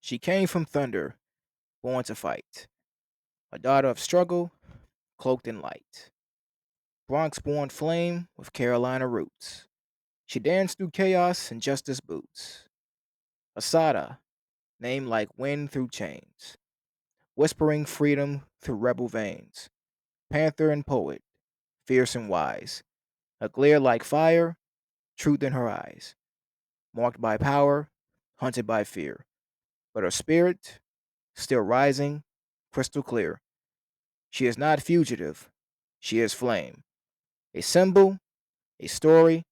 She came from thunder, born to fight, a daughter of struggle, cloaked in light. Bronx-born flame with Carolina roots. She danced through chaos in justice boots. Assata, named like wind through chains, whispering freedom through rebel veins. Panther and poet, fierce and wise, a glare like fire, truth in her eyes. Marked by power, hunted by fear, but her spirit still rising, crystal clear. She is not fugitive, she is flame, a symbol, a story,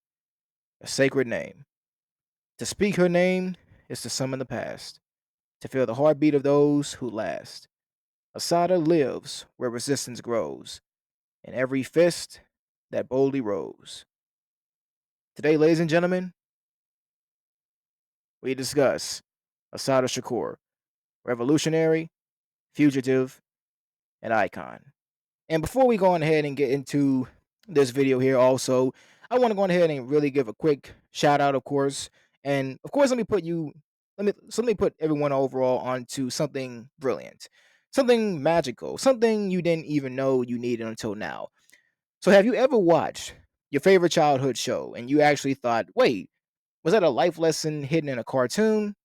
a sacred name. To speak her name is to summon the past, to feel the heartbeat of those who last. Asada lives where resistance grows, in every fist that boldly rose. Today, ladies and gentlemen, we discuss Assata Shakur, revolutionary, fugitive, and icon. And before we go on ahead and get into this video here, also, I want to go on ahead and really give a quick shout out, of course. And of course, let me put everyone overall onto something brilliant, something magical, something you didn't even know you needed until now. So have you ever watched your favorite childhood show and you actually thought, wait, was that a life lesson hidden in a cartoon?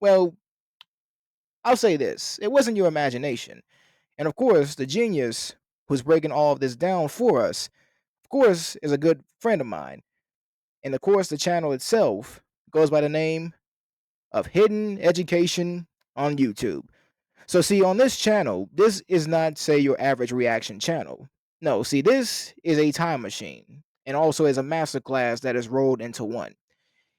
Well, I'll say this, it wasn't your imagination. And of course, the genius who's breaking all of this down for us, of course, is a good friend of mine. And of course, the channel itself goes by the name of Hidden Education on YouTube. So, see, on this channel, this is not, say, your average reaction channel. No, see, this is a time machine and also is a masterclass that is rolled into one.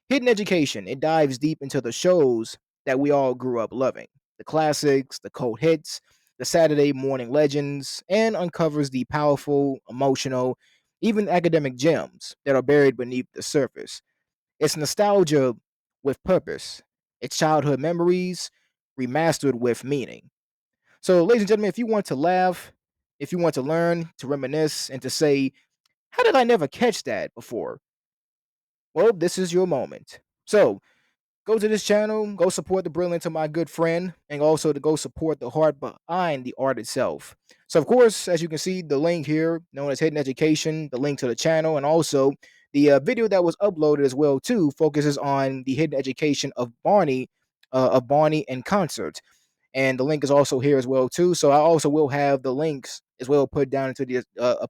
Hidden Education, it dives deep into the shows that we all grew up loving, the classics, the cult hits, the Saturday morning legends, and uncovers the powerful, emotional, even academic gems that are buried beneath the surface. It's nostalgia with purpose, it's childhood memories remastered with meaning. So, ladies and gentlemen, if you want to laugh, if you want to learn, to reminisce, and to say, how did I never catch that before? Well, this is your moment. So, go to this channel, go support the brilliance of my good friend, and also to go support the heart behind the art itself. So, of course, as you can see, the link here, known as Hidden Education, the link to the channel, and also the video that was uploaded as well too, focuses on the hidden education of Barney in concert, and the link is also here as well too. So I also will have the links as well put down into the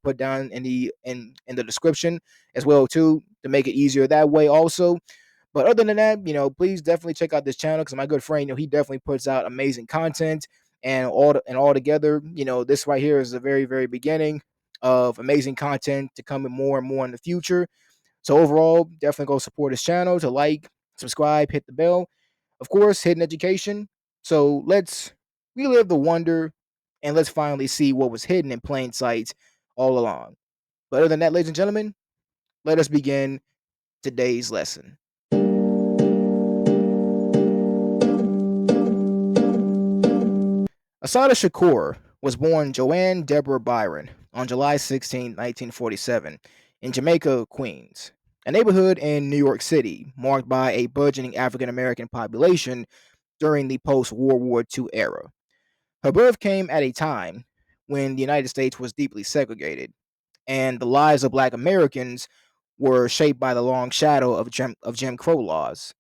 put down in the description as well too to make it easier that way also. But other than that, please definitely check out this channel because my good friend, he definitely puts out amazing content and all together. This right here is the very, very beginning of amazing content to come in more and more in the future. So overall, definitely go support his channel to like, subscribe, hit the bell. Of course, hidden education. So let's relive the wonder and let's finally see what was hidden in plain sight all along. But other than that, ladies and gentlemen, let us begin today's lesson. Assata Shakur was born Joanne Deborah Byron on July 16, 1947, in Jamaica, Queens, a neighborhood in New York City marked by a burgeoning African American population during the post World War II era. Her birth came at a time when the United States was deeply segregated, and the lives of Black Americans were shaped by the long shadow of Jim Crow laws,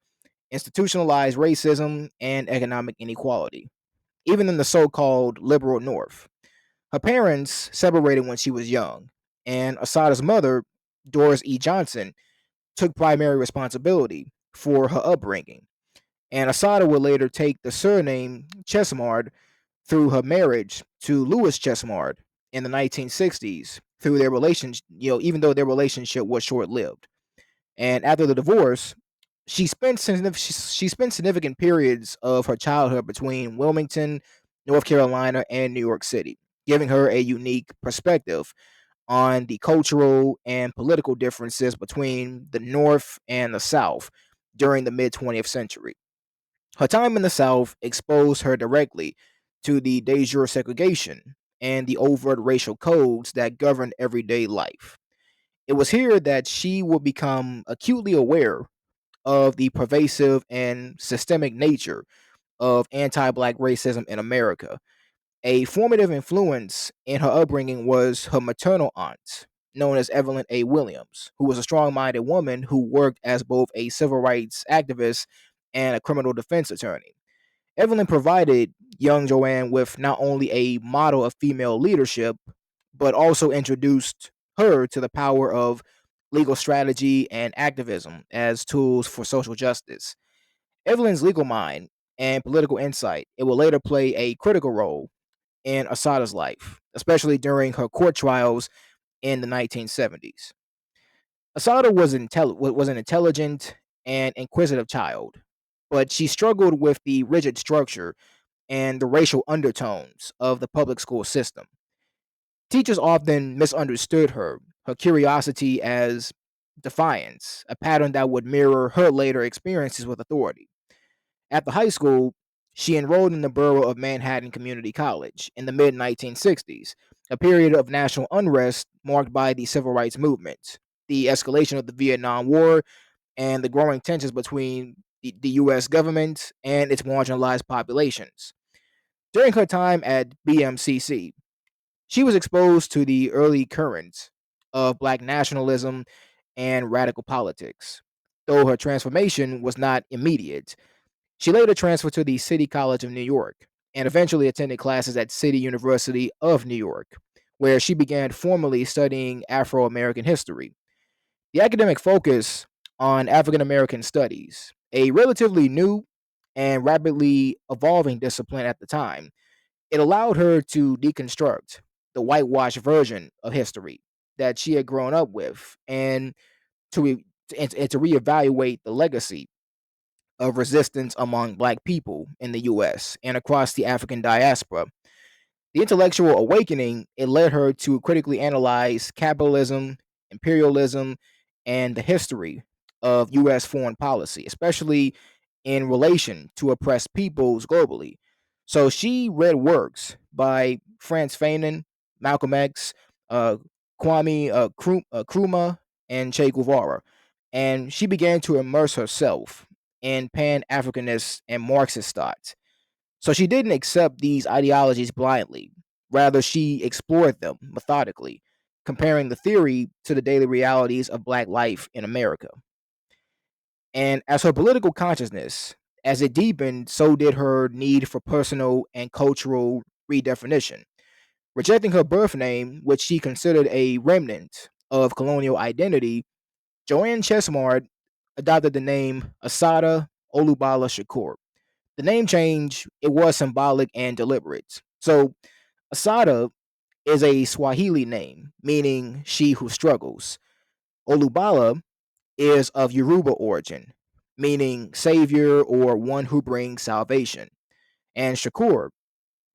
institutionalized racism, and economic inequality, even in the so called liberal North. Her parents separated when she was young, and Asada's mother, Doris E. Johnson, took primary responsibility for her upbringing. And Asada would later take the surname Chesmard through her marriage to Louis Chesmard in the 1960s through their relationship, even though their relationship was short lived. And after the divorce, she spent significant periods of her childhood between Wilmington, North Carolina, and New York City, giving her a unique perspective on the cultural and political differences between the North and the South during the mid 20th century. Her time in the South exposed her directly to the de jure segregation and the overt racial codes that governed everyday life. It was here that she would become acutely aware of the pervasive and systemic nature of anti-Black racism in America. A formative influence in her upbringing was her maternal aunt, known as Evelyn A. Williams, who was a strong minded woman who worked as both a civil rights activist and a criminal defense attorney. Evelyn provided young Joanne with not only a model of female leadership, but also introduced her to the power of legal strategy and activism as tools for social justice. Evelyn's legal mind and political insight, it will later play a critical role in Assata's life, especially during her court trials in the 1970s. Assata was an intelligent and inquisitive child, but she struggled with the rigid structure and the racial undertones of the public school system. Teachers often misunderstood her curiosity as defiance, a pattern that would mirror her later experiences with authority. After high school, she enrolled in the borough of Manhattan Community College in the mid 1960s, a period of national unrest marked by the civil rights movement, the escalation of the Vietnam War, and the growing tensions between the U.S. government and its marginalized populations. During her time at BMCC, she was exposed to the early currents of Black nationalism and radical politics. Though her transformation was not immediate, she later transferred to the City College of New York and eventually attended classes at City University of New York, where she began formally studying Afro American history. The academic focus on African American studies, a relatively new and rapidly evolving discipline at the time, it allowed her to deconstruct the whitewashed version of history that she had grown up with and to reevaluate the legacy of resistance among Black people in the US and across the African diaspora. The intellectual awakening, it led her to critically analyze capitalism, imperialism, and the history of US foreign policy, especially in relation to oppressed peoples globally. So she read works by Frantz Fanon, Malcolm X, uh, Nkrumah, and Che Guevara, and she began to immerse herself in Pan Africanist and Marxist thought. So she didn't accept these ideologies blindly. Rather, she explored them methodically, comparing the theory to the daily realities of Black life in America. And as her political consciousness, as it deepened, so did her need for personal and cultural redefinition. Rejecting her birth name, which she considered a remnant of colonial identity, Joanne Chesmard adopted the name Assata Olubala Shakur. The name change, it was symbolic and deliberate. So Assata is a Swahili name, meaning she who struggles. Olubala is of Yoruba origin, meaning savior or one who brings salvation. And Shakur,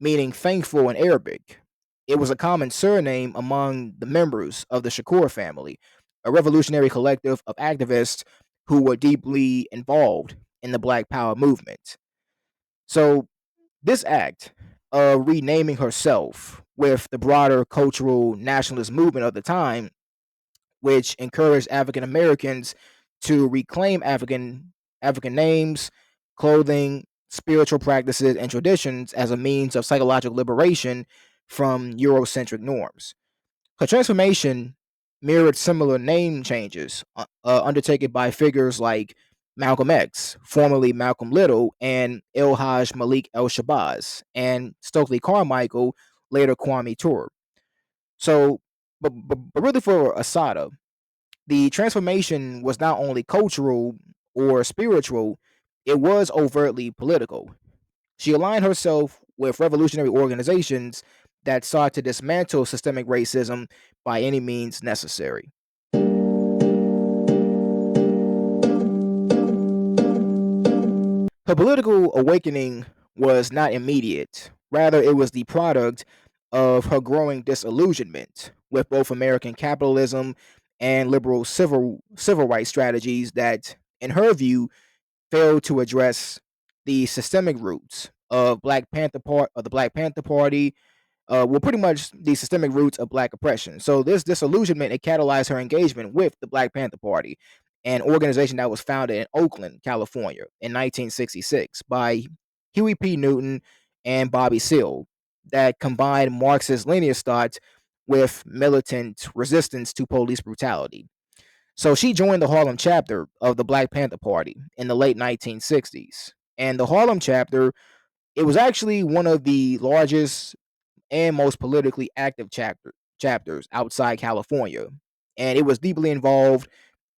meaning thankful in Arabic. It was a common surname among the members of the Shakur family, a revolutionary collective of activists who were deeply involved in the Black Power movement. So this act of renaming herself with the broader cultural nationalist movement of the time, which encouraged African Americans to reclaim African names, clothing, spiritual practices, and traditions as a means of psychological liberation from Eurocentric norms. Her transformation mirrored similar name changes undertaken by figures like Malcolm X, formerly Malcolm Little, and Elhaj Malik El Shabazz, and Stokely Carmichael, later Kwame Ture. So, but really for Asada, the transformation was not only cultural or spiritual, it was overtly political. She aligned herself with revolutionary organizations that sought to dismantle systemic racism by any means necessary. Her political awakening was not immediate. Rather, it was the product of her growing disillusionment with both American capitalism and liberal civil rights strategies that, in her view, failed to address the systemic roots of the Black Panther Party, well, pretty much the systemic roots of Black oppression. So this disillusionment, it catalyzed her engagement with the Black Panther Party, an organization that was founded in Oakland, California, in 1966 by Huey P. Newton, and Bobby Seale that combined Marxist-Leninist thought with militant resistance to police brutality. So she joined the Harlem chapter of the Black Panther Party in the late 1960s. And the Harlem chapter, it was actually one of the largest and most politically active chapters outside California. And it was deeply involved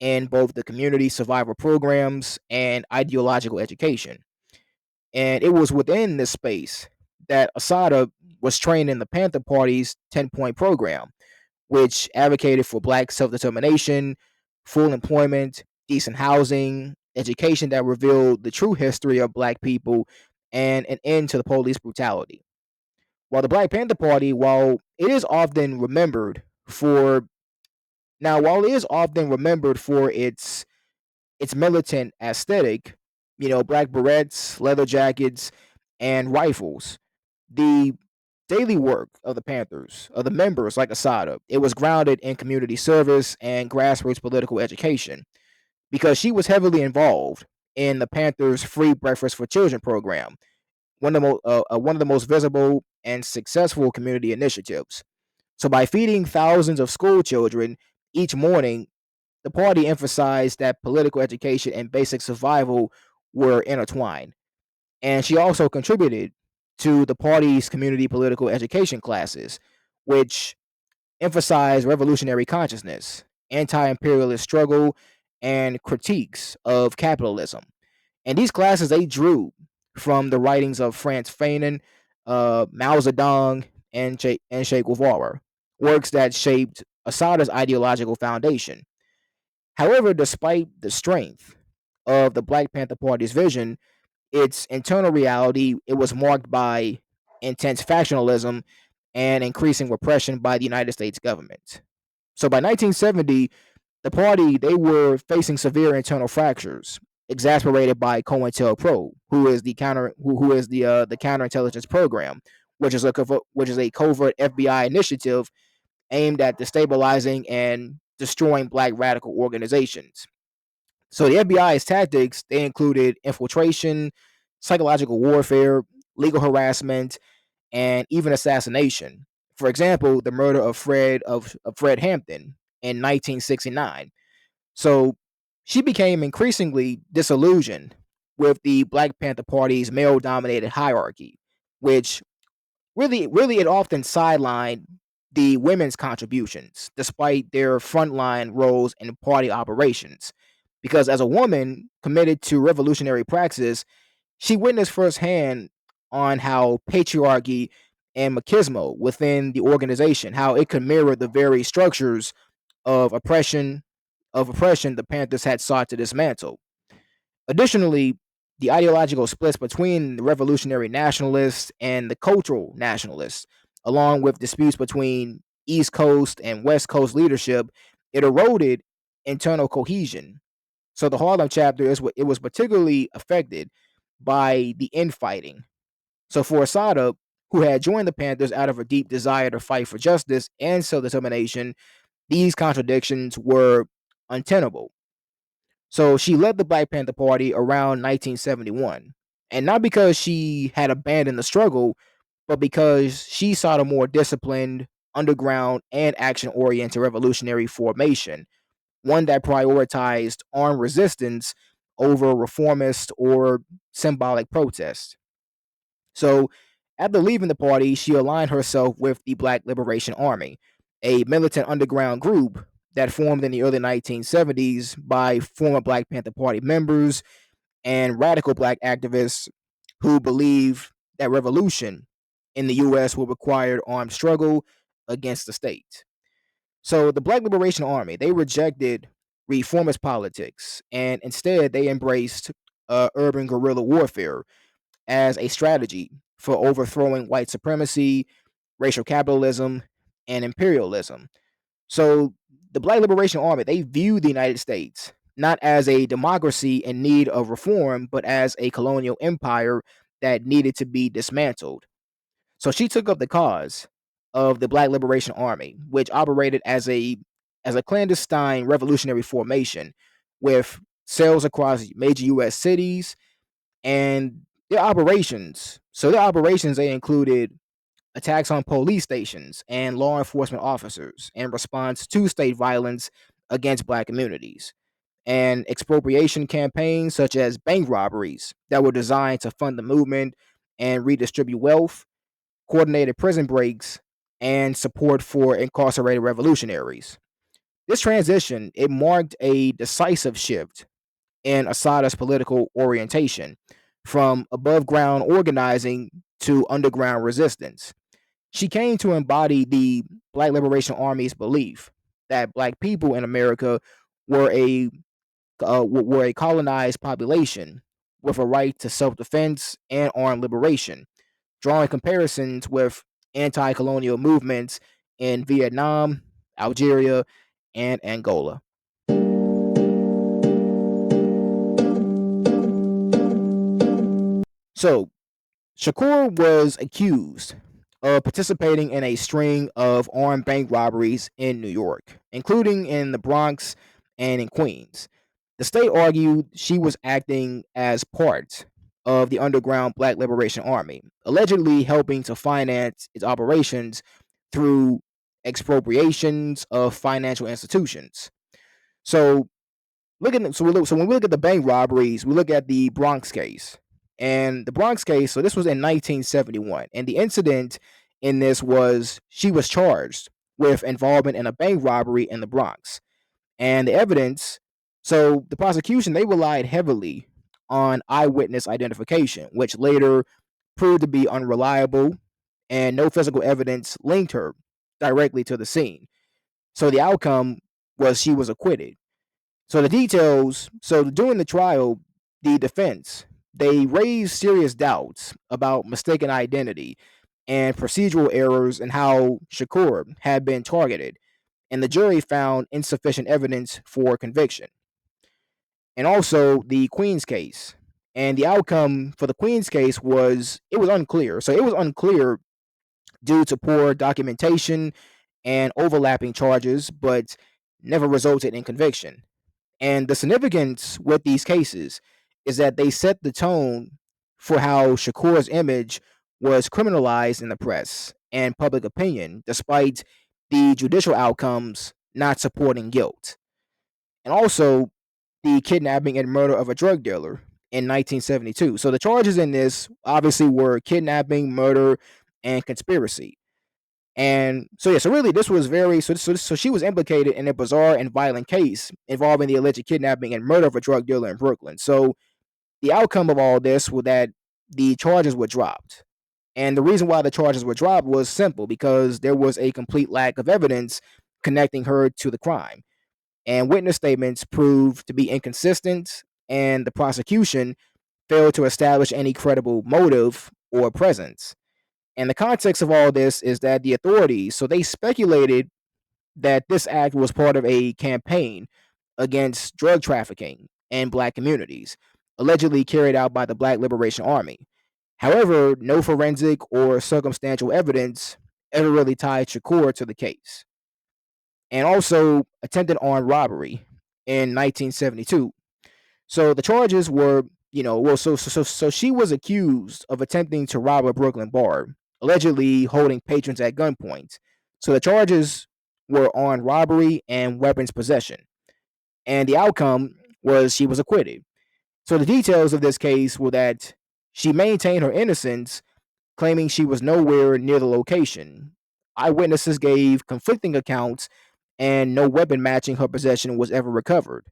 in both the community survival programs and ideological education. And it was within this space that Assata was trained in the Panther Party's 10-point program, which advocated for Black self determination, full employment, decent housing, education that revealed the true history of Black people, and an end to the police brutality. While the Black Panther Party, while it is often remembered for its militant aesthetic, black berets, leather jackets, and rifles, the daily work of the Panthers, of the members like Assata, it was grounded in community service and grassroots political education because she was heavily involved in the Panthers' Free Breakfast for Children program, one of the most visible and successful community initiatives. So, by feeding thousands of school children each morning, the party emphasized that political education and basic survival were intertwined. And she also contributed to the party's community political education classes, which emphasized revolutionary consciousness, anti imperialist struggle, and critiques of capitalism. And these classes, they drew from the writings of Franz Fanon, Mao Zedong, and Che Guevara, works that shaped Asada's ideological foundation. However, despite the strength of the Black Panther Party's vision, its internal reality, it was marked by intense factionalism and increasing repression by the United States government. So by 1970, the party, they were facing severe internal fractures, exacerbated by COINTELPRO, who is the counterintelligence program, which is a covert FBI initiative aimed at destabilizing and destroying black radical organizations. So the FBI's tactics, they included infiltration, psychological warfare, legal harassment, and even assassination. For example, the murder of Fred Hampton in 1969. So she became increasingly disillusioned with the Black Panther Party's male-dominated hierarchy, which really it often sidelined the women's contributions despite their frontline roles in party operations. Because as a woman committed to revolutionary praxis, she witnessed firsthand on how patriarchy and machismo within the organization, how it could mirror the very structures of oppression the Panthers had sought to dismantle. Additionally, the ideological splits between the revolutionary nationalists and the cultural nationalists, along with disputes between East Coast and West Coast leadership, it eroded internal cohesion. So the Harlem chapter it was particularly affected by the infighting. So for Asada, who had joined the Panthers out of a deep desire to fight for justice and self determination, these contradictions were untenable. So she led the Black Panther Party around 1971. And not because she had abandoned the struggle, but because she sought a more disciplined, underground, and action oriented revolutionary formation, one that prioritized armed resistance over reformist or symbolic protest. So, after leaving the party, she aligned herself with the Black Liberation Army, a militant underground group that formed in the early 1970s by former Black Panther Party members and radical black activists who believed that revolution in the US would require armed struggle against the state. So the Black Liberation Army, they rejected reformist politics and instead they embraced urban guerrilla warfare as a strategy for overthrowing white supremacy, racial capitalism, and imperialism. So the Black Liberation Army, they viewed the United States not as a democracy in need of reform, but as a colonial empire that needed to be dismantled. So she took up the cause of the Black Liberation Army, which operated as a clandestine revolutionary formation with cells across major US cities, and their operations. So their operations, they included attacks on police stations and law enforcement officers in response to state violence against black communities, and expropriation campaigns such as bank robberies that were designed to fund the movement and redistribute wealth, coordinated prison breaks, and support for incarcerated revolutionaries. This transition, it marked a decisive shift in Assata's political orientation from above ground organizing to underground resistance. She came to embody the Black Liberation Army's belief that black people in America were a colonized population with a right to self-defense and armed liberation, drawing comparisons with anti-colonial movements in Vietnam, Algeria, and Angola. So, Shakur was accused of participating in a string of armed bank robberies in New York, including in the Bronx and in Queens. The state argued she was acting as part of the underground Black Liberation Army, allegedly helping to finance its operations through expropriations of financial institutions. So so when we look at the bank robberies, we look at the Bronx case. And the Bronx case, so this was in 1971. And the incident in this was she was charged with involvement in a bank robbery in the Bronx. And the evidence, so the prosecution, they relied heavily on eyewitness identification, which later proved to be unreliable, and no physical evidence linked her directly to the scene. So the outcome was she was acquitted. So the details, so during the trial, the defense, they raised serious doubts about mistaken identity and procedural errors in how Shakur had been targeted, and the jury found insufficient evidence for conviction. And also the Queen's case. And the outcome for the Queen's case was it was unclear. So it was unclear due to poor documentation and overlapping charges, but never resulted in conviction. And the significance with these cases is that they set the tone for how Shakur's image was criminalized in the press and public opinion, despite the judicial outcomes not supporting guilt. And also the kidnapping and murder of a drug dealer in 1972. So the charges in this obviously were kidnapping, murder, and conspiracy. And so yeah, so really this was very so she was implicated in a bizarre and violent case involving the alleged kidnapping and murder of a drug dealer in Brooklyn. So the outcome of all this was that the charges were dropped. And the reason why the charges were dropped was simple because there was a complete lack of evidence connecting her to the crime. And witness statements proved to be inconsistent, and the prosecution failed to establish any credible motive or presence. And the context of all this is that the authorities, so they speculated that this act was part of a campaign against drug trafficking in black communities, allegedly carried out by the Black Liberation Army. However, no forensic or circumstantial evidence ever really tied Shakur to the case. And also attempted armed robbery in 1972. So the charges were, so she was accused of attempting to rob a Brooklyn bar, allegedly holding patrons at gunpoint. So the charges were on robbery and weapons possession. And the outcome was she was acquitted. So the details of this case were that she maintained her innocence, claiming she was nowhere near the location. Eyewitnesses gave conflicting accounts, and no weapon matching her possession was ever recovered.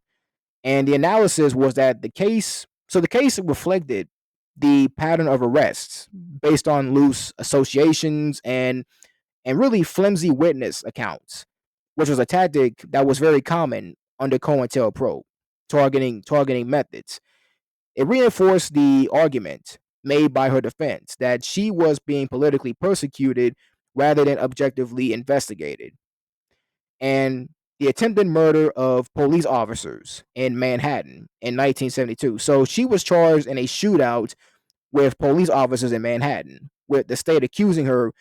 And the analysis was that the case reflected the pattern of arrests based on loose associations and really flimsy witness accounts, which was a tactic that was very common under COINTELPRO targeting methods. It reinforced the argument made by her defense that she was being politically persecuted rather than objectively investigated. And the attempted murder of police officers in Manhattan in 1972. So she was charged in a shootout with police officers in Manhattan, with the state accusing her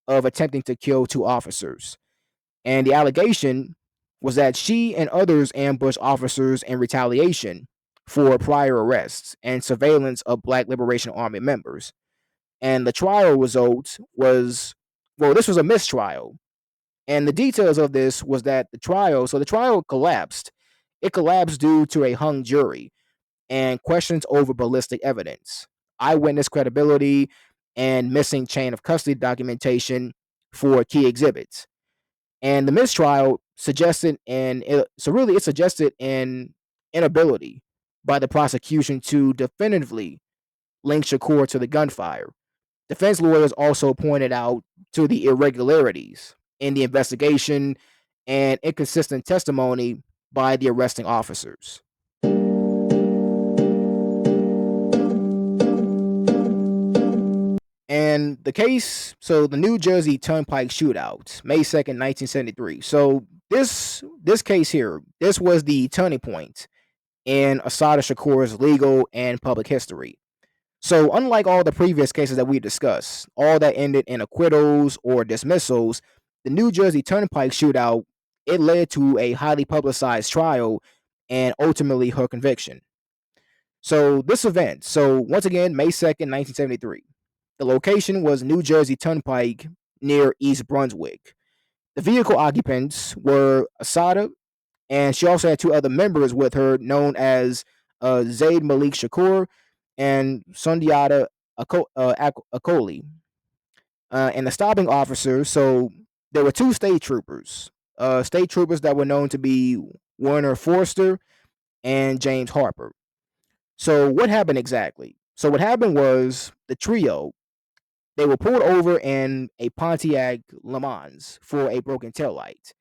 of attempting to kill two officers. And the allegation was that she and others ambushed officers in retaliation for prior arrests and surveillance of Black Liberation Army members. And the trial result was, well, this was a mistrial. And the details of this was that the trial collapsed. It collapsed due to a hung jury and questions over ballistic evidence, eyewitness credibility, and missing chain of custody documentation for key exhibits. And the mistrial suggested it suggested an inability by the prosecution to definitively link Shakur to the gunfire. Defense lawyers also pointed out to the irregularities in the investigation and inconsistent testimony by the arresting officers. And the case, so the New Jersey Turnpike Shootout, May 2nd, 1973. So this case here, this was the turning point in Assata Shakur's legal and public history. So unlike all the previous cases that we discussed, all that ended in acquittals or dismissals, the New Jersey Turnpike Shootout, it led to a highly publicized trial and ultimately her conviction. So this event, so once again, May 2nd, 1973. The location was New Jersey Turnpike near East Brunswick. The vehicle occupants were Assata, and she also had two other members with her, known as Zaid Malik Shakur and Sundiata Akoli. And the stopping officers, so there were two state troopers that were known to be Werner Forster and James Harper. So what happened exactly? So what happened was the trio, they were pulled over in a Pontiac Le Mans for a broken taillight.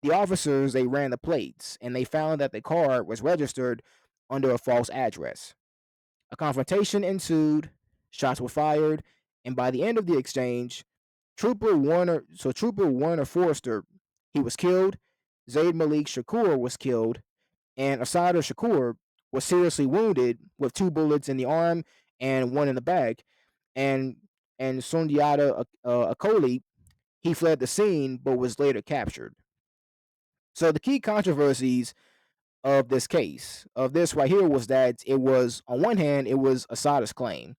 The officers, they ran the plates and they found that the car was registered under a false address. A confrontation ensued, shots were fired, and by the end of the exchange, Trooper Warner Forrester, he was killed, Zaid Malik Shakur was killed, and Assata Shakur was seriously wounded with two bullets in the arm and one in the back, and Sundiata Akoli, he fled the scene but was later captured. So the key controversies of this case, of this right here, was that it was, on one hand, it was Assata's claim.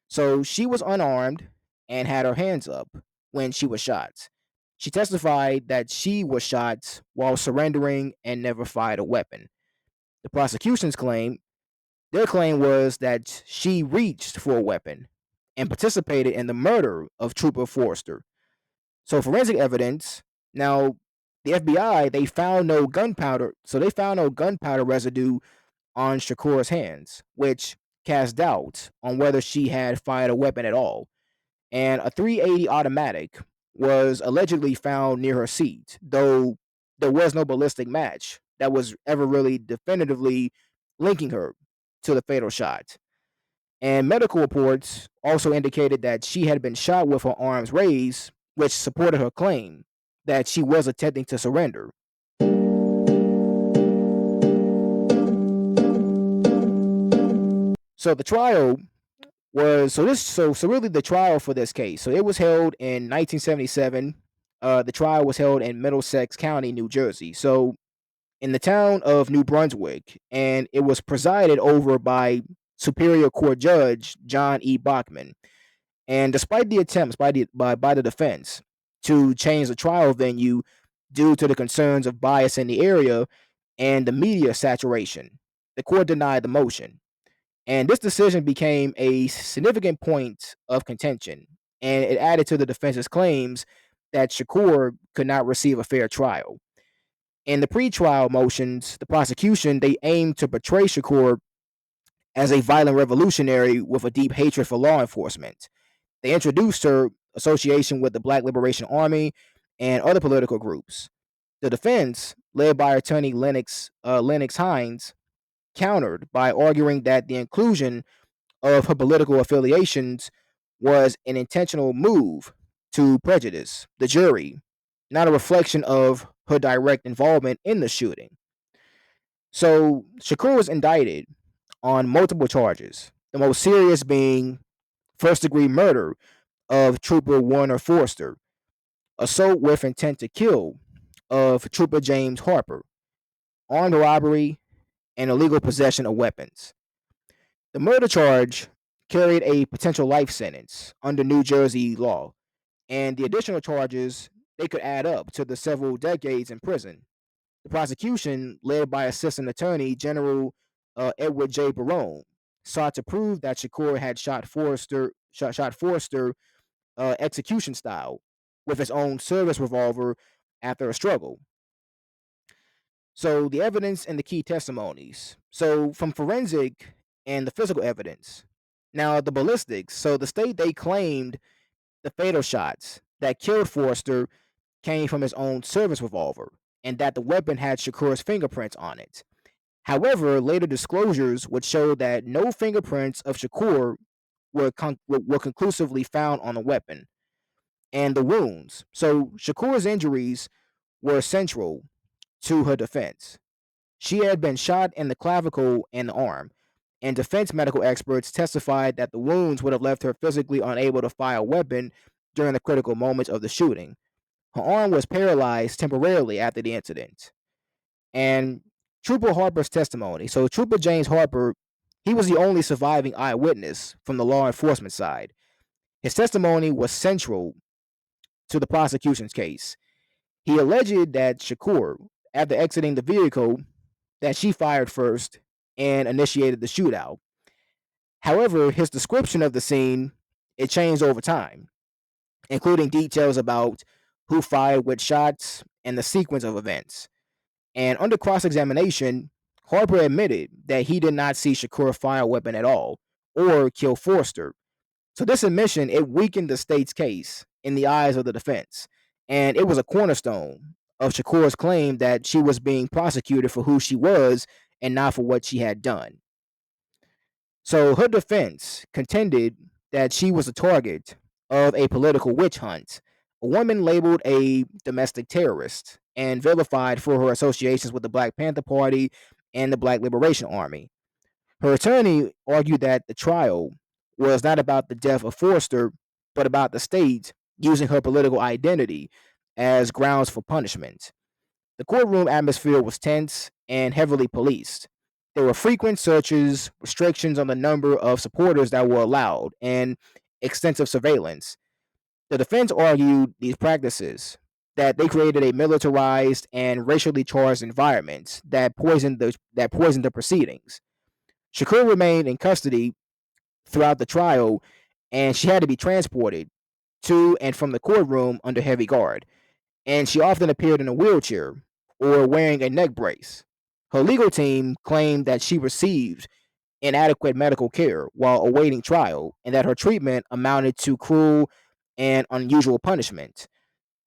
So she was unarmed and had her hands up when she was shot. She testified that she was shot while surrendering and never fired a weapon. The prosecution's claim, their claim was that she reached for a weapon and participated in the murder of Trooper Forster. So forensic evidence, now the FBI, they found no gunpowder, so they found no gunpowder residue on Shakur's hands, which cast doubt on whether she had fired a weapon at all. And a 380 automatic was allegedly found near her seat, though there was no ballistic match that was ever really definitively linking her to the fatal shot. And medical reports also indicated that she had been shot with her arms raised, which supported her claim that she was attempting to surrender. So the trial was so really the trial for this case. So it was held in 1977. The trial was held in Middlesex County, New Jersey. So in the town of New Brunswick, and it was presided over by Superior Court Judge John E. Bachman. And despite the attempts by the defense to change the trial venue due to the concerns of bias in the area and the media saturation, the court denied the motion. And this decision became a significant point of contention, and it added to the defense's claims that Shakur could not receive a fair trial. In the pretrial motions, the prosecution, they aimed to portray Shakur as a violent revolutionary with a deep hatred for law enforcement. They introduced her association with the Black Liberation Army and other political groups. The defense, led by attorney Lennox Hines, countered by arguing that the inclusion of her political affiliations was an intentional move to prejudice the jury, not a reflection of her direct involvement in the shooting. So Shakur was indicted on multiple charges, the most serious being first degree murder of Trooper Warner Forster, assault with intent to kill of Trooper James Harper, armed robbery, and illegal possession of weapons. The murder charge carried a potential life sentence under New Jersey law, and the additional charges they could add up to the several decades in prison. The prosecution, led by Assistant Attorney General Edward J. Barone, sought to prove that Shakur had shot Forrester execution style with his own service revolver after a struggle. So the evidence and the key testimonies. So from forensic and the physical evidence. Now the ballistics. So the state they claimed the fatal shots that killed Forrester came from his own service revolver, and that the weapon had Shakur's fingerprints on it. However, later disclosures would show that no fingerprints of Shakur were conclusively found on the weapon. And the wounds. So Shakur's injuries were central to her defense. She had been shot in the clavicle and the arm, and defense medical experts testified that the wounds would have left her physically unable to fire a weapon during the critical moments of the shooting. Her arm was paralyzed temporarily after the incident. And Trooper Harper's testimony. So Trooper James Harper, he was the only surviving eyewitness from the law enforcement side. His testimony was central to the prosecution's case. He alleged that Shakur, after exiting the vehicle, that she fired first and initiated the shootout. However, his description of the scene, it changed over time, including details about who fired which shots and the sequence of events. And under cross-examination, Harper admitted that he did not see Shakur fire a weapon at all or kill Forrester. So this admission, it weakened the state's case in the eyes of the defense, and it was a cornerstone of Shakur's claim that she was being prosecuted for who she was and not for what she had done. So her defense contended that she was a target of a political witch hunt, a woman labeled a domestic terrorist and vilified for her associations with the Black Panther Party and the Black Liberation Army. Her attorney argued that the trial was not about the death of Forrester, but about the state using her political identity as grounds for punishment. The courtroom atmosphere was tense and heavily policed. There were frequent searches, restrictions on the number of supporters that were allowed, and extensive surveillance. The defense argued these practices that they created a militarized and racially charged environment that poisoned the proceedings. Shakur remained in custody throughout the trial, and she had to be transported to and from the courtroom under heavy guard. And she often appeared in a wheelchair or wearing a neck brace. Her legal team claimed that she received inadequate medical care while awaiting trial, and that her treatment amounted to cruel and unusual punishment.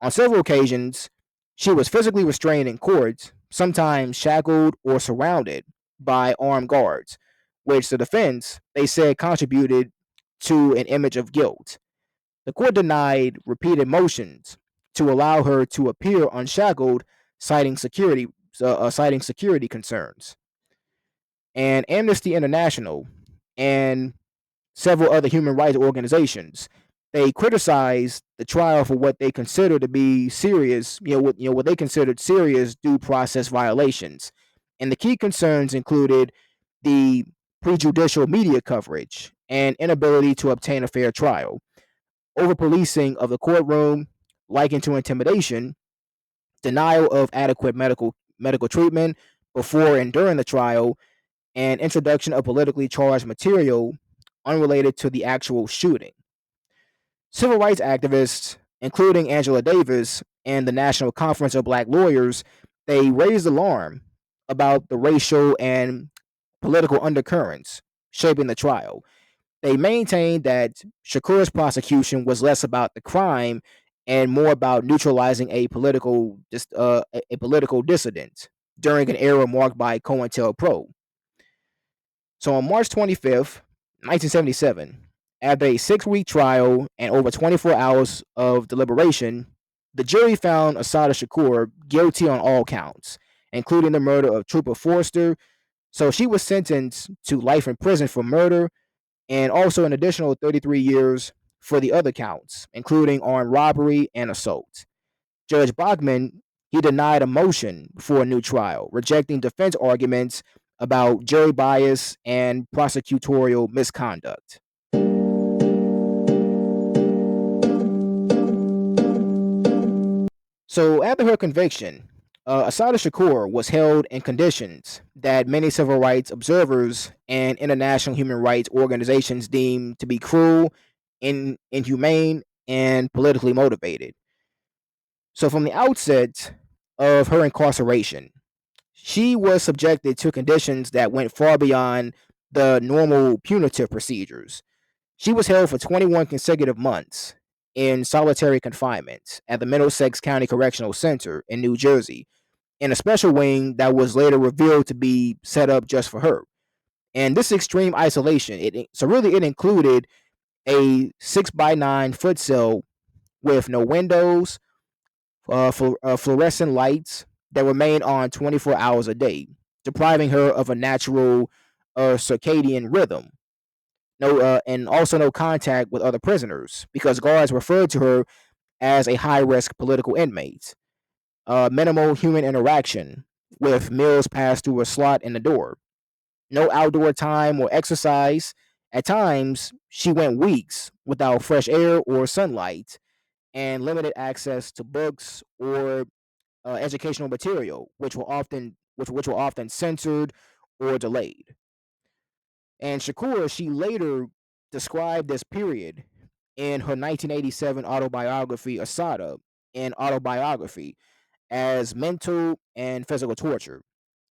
On several occasions, she was physically restrained in court, sometimes shackled or surrounded by armed guards, which the defense they said contributed to an image of guilt. The court denied repeated motions to allow her to appear unshackled, citing security concerns. And Amnesty International and several other human rights organizations, they criticized the trial for what they consider to be serious, what they considered serious due process violations. And the key concerns included the prejudicial media coverage and inability to obtain a fair trial, over policing of the courtroom, likened to intimidation, denial of adequate medical treatment before and during the trial, and introduction of politically charged material unrelated to the actual shooting. Civil rights activists, including Angela Davis and the National Conference of Black Lawyers, they raised alarm about the racial and political undercurrents shaping the trial. They maintained that Shakur's prosecution was less about the crime and more about neutralizing a political dissident during an era marked by COINTELPRO. So on March 25th, 1977, after a 6-week trial and over 24 hours of deliberation, the jury found Assata Shakur guilty on all counts, including the murder of Trooper Forrester. So she was sentenced to life in prison for murder and also an additional 33 years for the other counts, including armed robbery and assault. Judge Bachman, he denied a motion for a new trial, rejecting defense arguments about jury bias and prosecutorial misconduct. So after her conviction, Assata Shakur was held in conditions that many civil rights observers and international human rights organizations deemed to be cruel, inhumane, and politically motivated. So from the outset of her incarceration, she was subjected to conditions that went far beyond the normal punitive procedures. She was held for 21 consecutive months in solitary confinement at the Middlesex County Correctional Center in New Jersey, in a special wing that was later revealed to be set up just for her. And this extreme isolation, it included a 6 by 9 foot cell with no windows, fluorescent lights that remain on 24 hours a day, depriving her of a natural circadian rhythm. No, and also no contact with other prisoners because guards referred to her as a high risk political inmate. Minimal human interaction with meals passed through a slot in the door. No outdoor time or exercise. At times, she went weeks without fresh air or sunlight and limited access to books or educational material, which were often censored or delayed. And Shakur, she later described this period in her 1987 autobiography, Assata, and Autobiography, as mental and physical torture.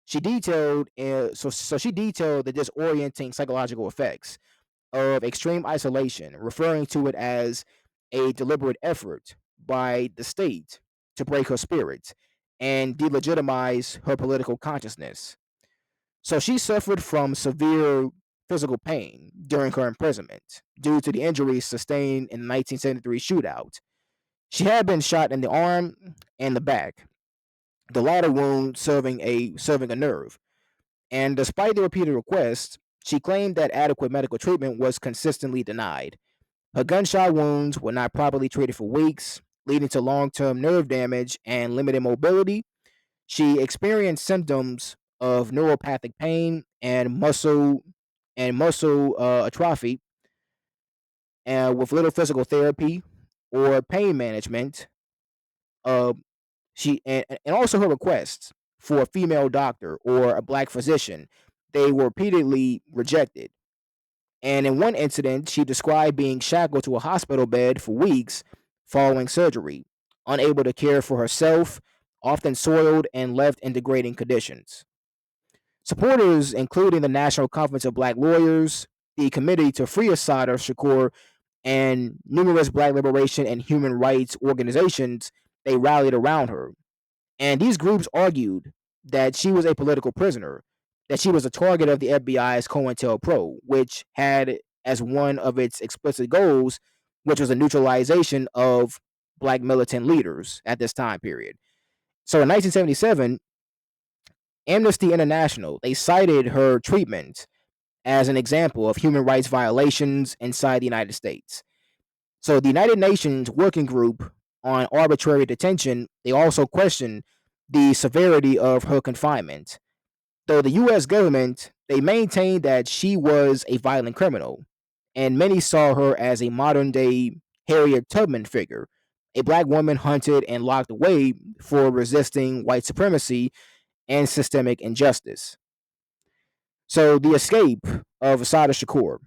She detailed the disorienting psychological effects of extreme isolation, referring to it as a deliberate effort by the state to break her spirit and delegitimize her political consciousness. So she suffered from severe physical pain during her imprisonment due to the injuries sustained in the 1973 shootout. She had been shot in the arm and the back, the latter wound serving a nerve. And despite the repeated requests, she claimed that adequate medical treatment was consistently denied. Her gunshot wounds were not properly treated for weeks, leading to long-term nerve damage and limited mobility. She experienced symptoms of neuropathic pain and muscle atrophy, with little physical therapy or pain management. Uh, and also her requests for a female doctor or a black physician, they were repeatedly rejected. And in one incident, she described being shackled to a hospital bed for weeks following surgery, unable to care for herself, often soiled and left in degrading conditions. Supporters, including the National Conference of Black Lawyers, the Committee to Free Assata Shakur, and numerous black liberation and human rights organizations, they rallied around her. And these groups argued that she was a political prisoner, that she was a target of the FBI's COINTELPRO, which had as one of its explicit goals, which was a neutralization of black militant leaders at this time period. So in 1977, Amnesty International, they cited her treatment as an example of human rights violations inside the United States. So the United Nations Working Group on Arbitrary Detention, they also questioned the severity of her confinement. Though the US government, they maintained that she was a violent criminal, and many saw her as a modern-day Harriet Tubman figure, a black woman hunted and locked away for resisting white supremacy and systemic injustice. So the escape of Assata Shakur.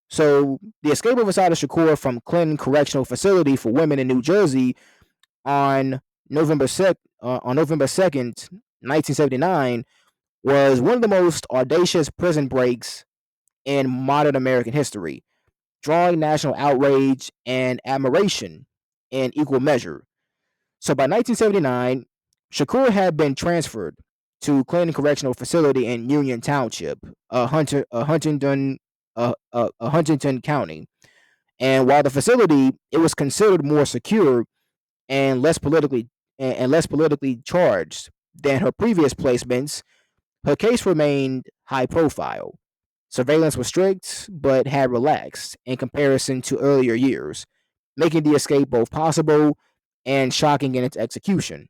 So the escape of Assata Shakur from Clinton Correctional Facility for Women in New Jersey on November 2nd, 1979, was one of the most audacious prison breaks in modern American history, drawing national outrage and admiration in equal measure. So by 1979, Shakur had been transferred to Clinton Correctional Facility in Union Township, Huntington County. And while the facility it was considered more secure and less politically charged than her previous placements, her case remained high profile. Surveillance was strict, but had relaxed in comparison to earlier years, making the escape both possible and shocking in its execution.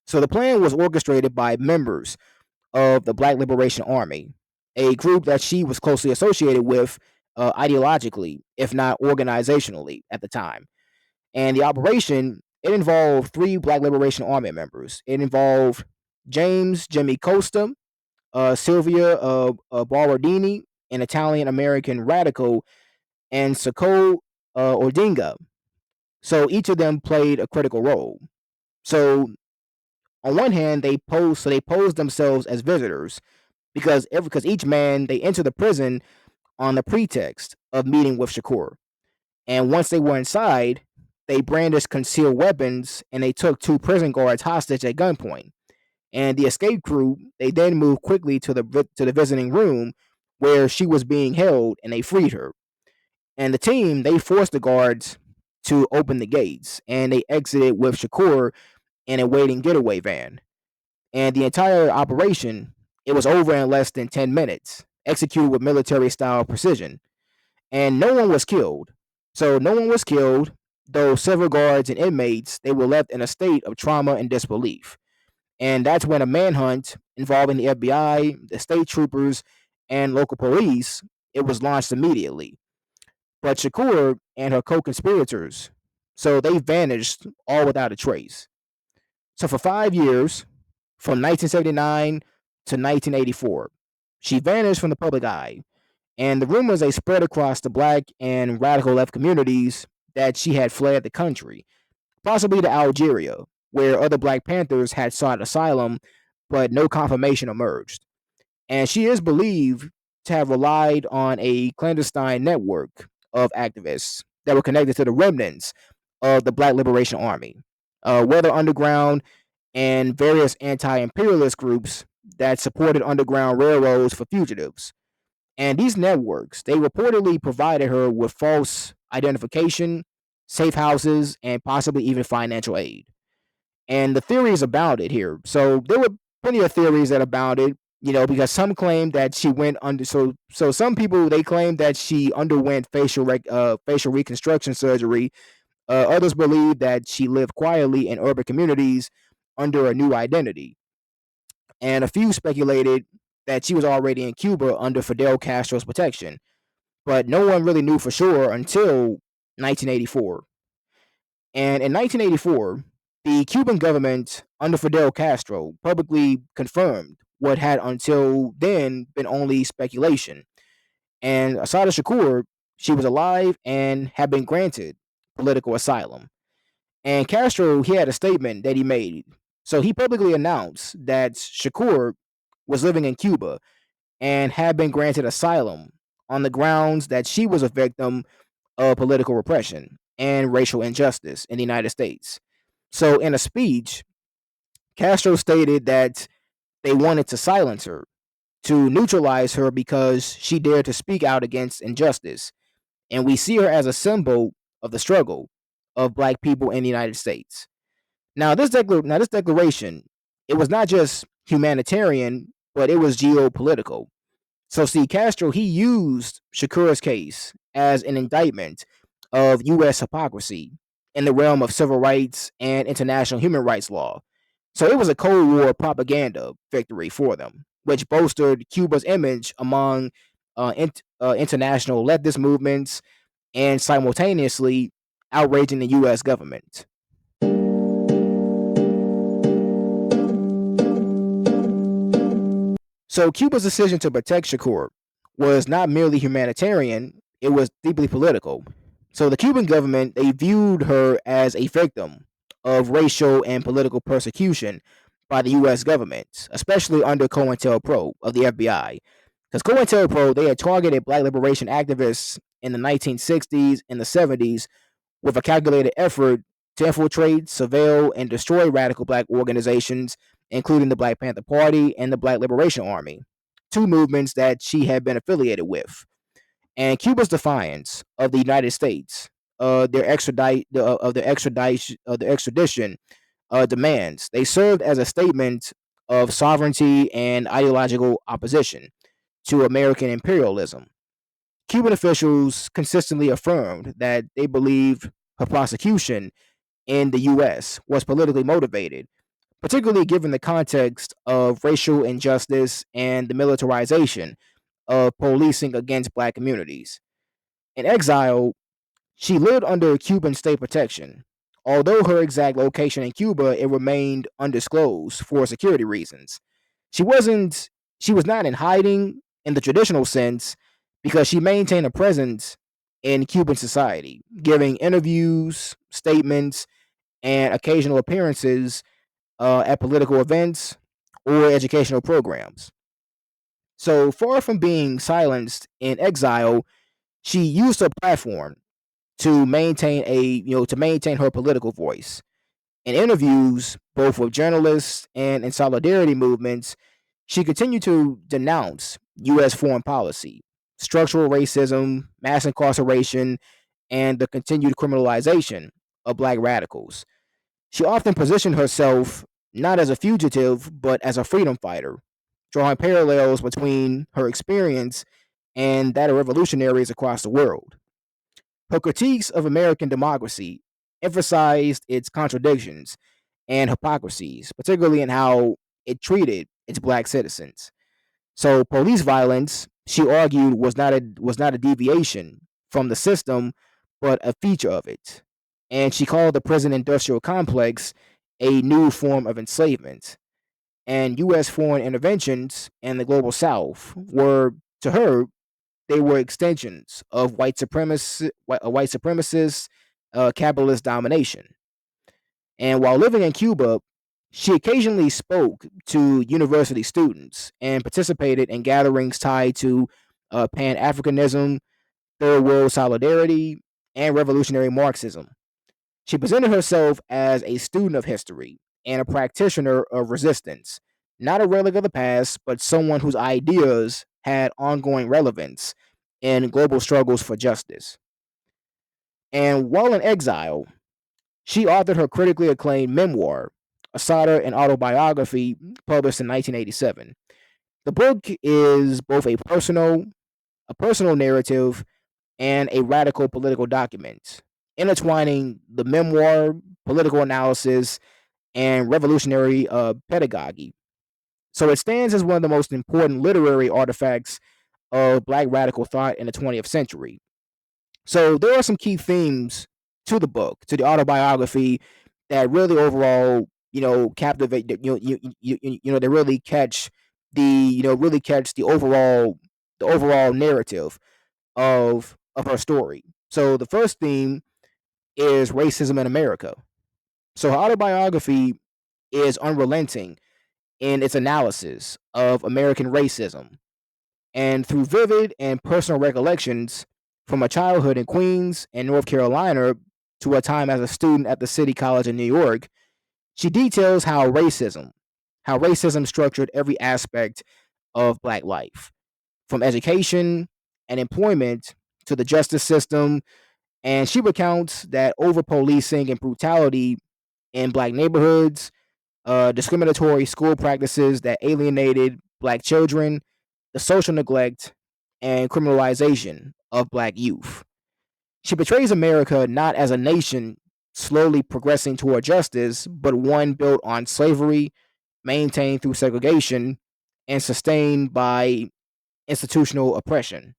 So the plan was orchestrated by members of the Black Liberation Army, a group that she was closely associated with ideologically, if not organizationally at the time. And the operation, it involved three Black Liberation Army members. It involved James Jimmy Costa, Sylvia Borodini, an Italian American radical, and Sako Ordinga. So each of them played a critical role. So on one hand, they posed themselves as visitors because each man they enter the prison on the pretext of meeting with Shakur. And once they were inside, they brandished concealed weapons and they took two prison guards hostage at gunpoint. And the escape crew they then moved quickly to the visiting room where she was being held, and they freed her. And the team they forced the guards to open the gates, and they exited with Shakur in a waiting getaway van. And the entire operation, it was over in less than 10 minutes, executed with military style precision. And no one was killed. So no one was killed, though several guards and inmates they were left in a state of trauma and disbelief. And that's when a manhunt involving the FBI, the state troopers, and local police, it was launched immediately. But Shakur and her co-conspirators, so they vanished all without a trace. So for 5 years, from 1979 to 1984, she vanished from the public eye, and the rumors they spread across the black and radical left communities that she had fled the country, possibly to Algeria, where other Black Panthers had sought asylum, but no confirmation emerged. And she is believed to have relied on a clandestine network of activists that were connected to the remnants of the Black Liberation Army, whether underground and various anti-imperialist groups that supported underground railroads for fugitives. And these networks, they reportedly provided her with false identification, safe houses, and possibly even financial aid. And the theories about it here. So there were plenty of theories that about it, because some claim that she went under. So some people they claim that she underwent facial reconstruction surgery. Others believe that she lived quietly in urban communities under a new identity, and a few speculated that she was already in Cuba under Fidel Castro's protection. But no one really knew for sure until 1984. And in 1984, the Cuban government under Fidel Castro publicly confirmed what had until then been only speculation. And Assata Shakur, she was alive and had been granted political asylum. And Castro, he had a statement that he made. So he publicly announced that Shakur was living in Cuba and had been granted asylum on the grounds that she was a victim of political repression and racial injustice in the United States. So, in a speech, Castro stated that they wanted to silence her, to neutralize her because she dared to speak out against injustice. And we see her as a symbol of the struggle of Black people in the United States. Now this declaration, it was not just humanitarian, but it was geopolitical. So see, Castro he used Shakur's case as an indictment of U.S. hypocrisy in the realm of civil rights and international human rights law. So it was a Cold War propaganda victory for them, which bolstered Cuba's image among international leftist movements and simultaneously outraging the U.S. government. So Cuba's decision to protect Shakur was not merely humanitarian, it was deeply political. So the Cuban government, they viewed her as a victim of racial and political persecution by the US government, especially under COINTELPRO of the FBI. Because COINTELPRO, they had targeted black liberation activists in the 1960s and the 70s with a calculated effort to infiltrate, surveil, and destroy radical black organizations, including the Black Panther Party and the Black Liberation Army, two movements that she had been affiliated with. And Cuba's defiance of the United States, their extradition demands, they served as a statement of sovereignty and ideological opposition to American imperialism. Cuban officials consistently affirmed that they believed her prosecution in the U.S. was politically motivated, particularly given the context of racial injustice and the militarization of policing against Black communities. In exile, she lived under Cuban state protection. Although her exact location in Cuba, it remained undisclosed for security reasons. She wasn't she was not in hiding in the traditional sense because she maintained a presence in Cuban society, giving interviews, statements, and occasional appearances at political events or educational programs. So far from being silenced in exile, she used her platform to maintain her political voice. In interviews, both with journalists and in solidarity movements, she continued to denounce U.S. foreign policy, structural racism, mass incarceration, and the continued criminalization of Black radicals. She often positioned herself not as a fugitive, but as a freedom fighter, drawing parallels between her experience and that of revolutionaries across the world. Her critiques of American democracy emphasized its contradictions and hypocrisies, particularly in how it treated its Black citizens. So, police violence, she argued, was not a deviation from the system, but a feature of it. And she called the prison industrial complex a new form of enslavement. And U.S. foreign interventions in the global South were, to her, they were extensions of white supremacist capitalist domination. And while living in Cuba, she occasionally spoke to university students and participated in gatherings tied to Pan Africanism, Third World Solidarity, and revolutionary Marxism. She presented herself as a student of history and a practitioner of resistance, not a relic of the past, but someone whose ideas had ongoing relevance in global struggles for justice. And while in exile, she authored her critically acclaimed memoir, Assata, an Autobiography, published in 1987. The book is both a personal narrative and a radical political document, intertwining the memoir, political analysis, and revolutionary pedagogy. So it stands as one of the most important literary artifacts of Black radical thought in the 20th century. So there are some key themes to the book, to the autobiography, that really overall, captivate. They really catch the overall narrative of her story. So the first theme is racism in America. So her autobiography is unrelenting in its analysis of American racism, and through vivid and personal recollections from a childhood in Queens and North Carolina to a time as a student at the City College in New York, she details how racism structured every aspect of Black life, from education and employment to the justice system. And she recounts that over policing and brutality in Black neighborhoods, discriminatory school practices that alienated Black children, the social neglect, and criminalization of Black youth. She portrays America not as a nation slowly progressing toward justice, but one built on slavery, maintained through segregation, and sustained by institutional oppression.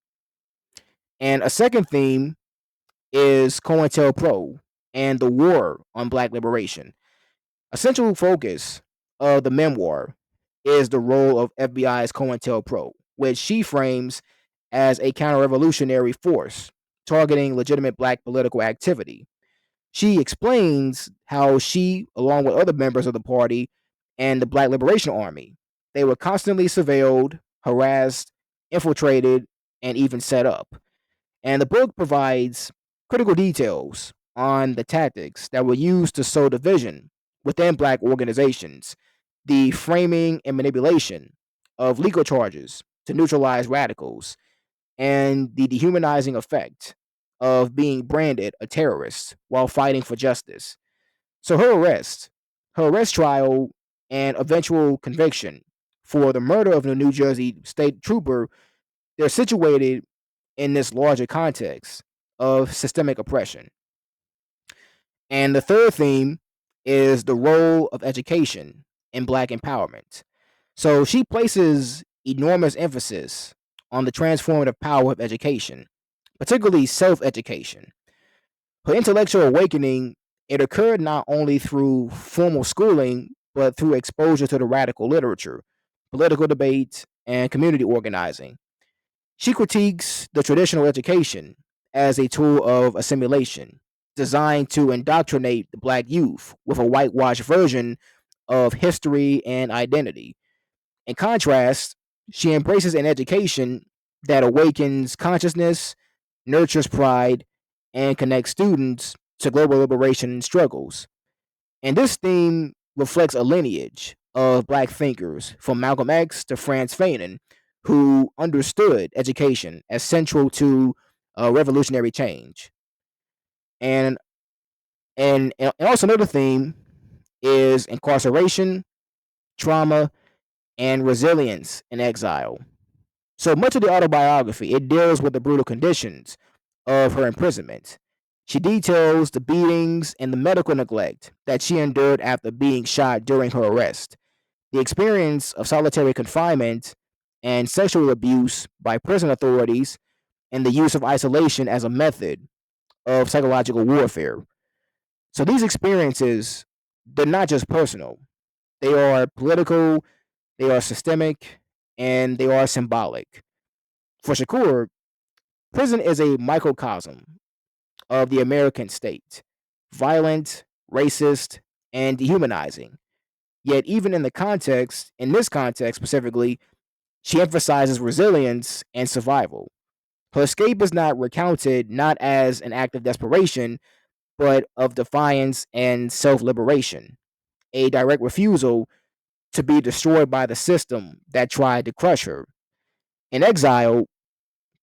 And a second theme is COINTELPRO and the war on Black liberation. A central focus of the memoir is the role of FBI's COINTELPRO, which she frames as a counter-revolutionary force targeting legitimate Black political activity. She explains how she, along with other members of the party and the Black Liberation Army, they were constantly surveilled, harassed, infiltrated, and even set up. And the book provides critical details on the tactics that were used to sow division within Black organizations, the framing and manipulation of legal charges to neutralize radicals, and the dehumanizing effect of being branded a terrorist while fighting for justice. So her arrest trial, and eventual conviction for the murder of the New Jersey state trooper, they're situated in this larger context of systemic oppression. And the third theme is the role of education in Black empowerment. So she places enormous emphasis on the transformative power of education, particularly self-education. Her intellectual awakening, it occurred not only through formal schooling, but through exposure to the radical literature, political debate, and community organizing. She critiques the traditional education as a tool of assimilation, designed to indoctrinate the Black youth with a whitewashed version of history and identity. In contrast, she embraces an education that awakens consciousness, nurtures pride, and connects students to global liberation struggles. And this theme reflects a lineage of Black thinkers, from Malcolm X to Franz Fanon, who understood education as central to revolutionary change. And, and also another theme is incarceration, trauma, and resilience in exile. So much of the autobiography, it deals with the brutal conditions of her imprisonment. She details the beatings and the medical neglect that she endured after being shot during her arrest, the experience of solitary confinement and sexual abuse by prison authorities, and the use of isolation as a method of psychological warfare. So these experiences, they're not just personal, they are political, they are systemic, and they are symbolic. For Shakur, prison is a microcosm of the American state, violent, racist, and dehumanizing. Yet, even in this context specifically, she emphasizes resilience and survival. Her escape is not recounted not as an act of desperation, but of defiance and self liberation, a direct refusal to be destroyed by the system that tried to crush her. In exile,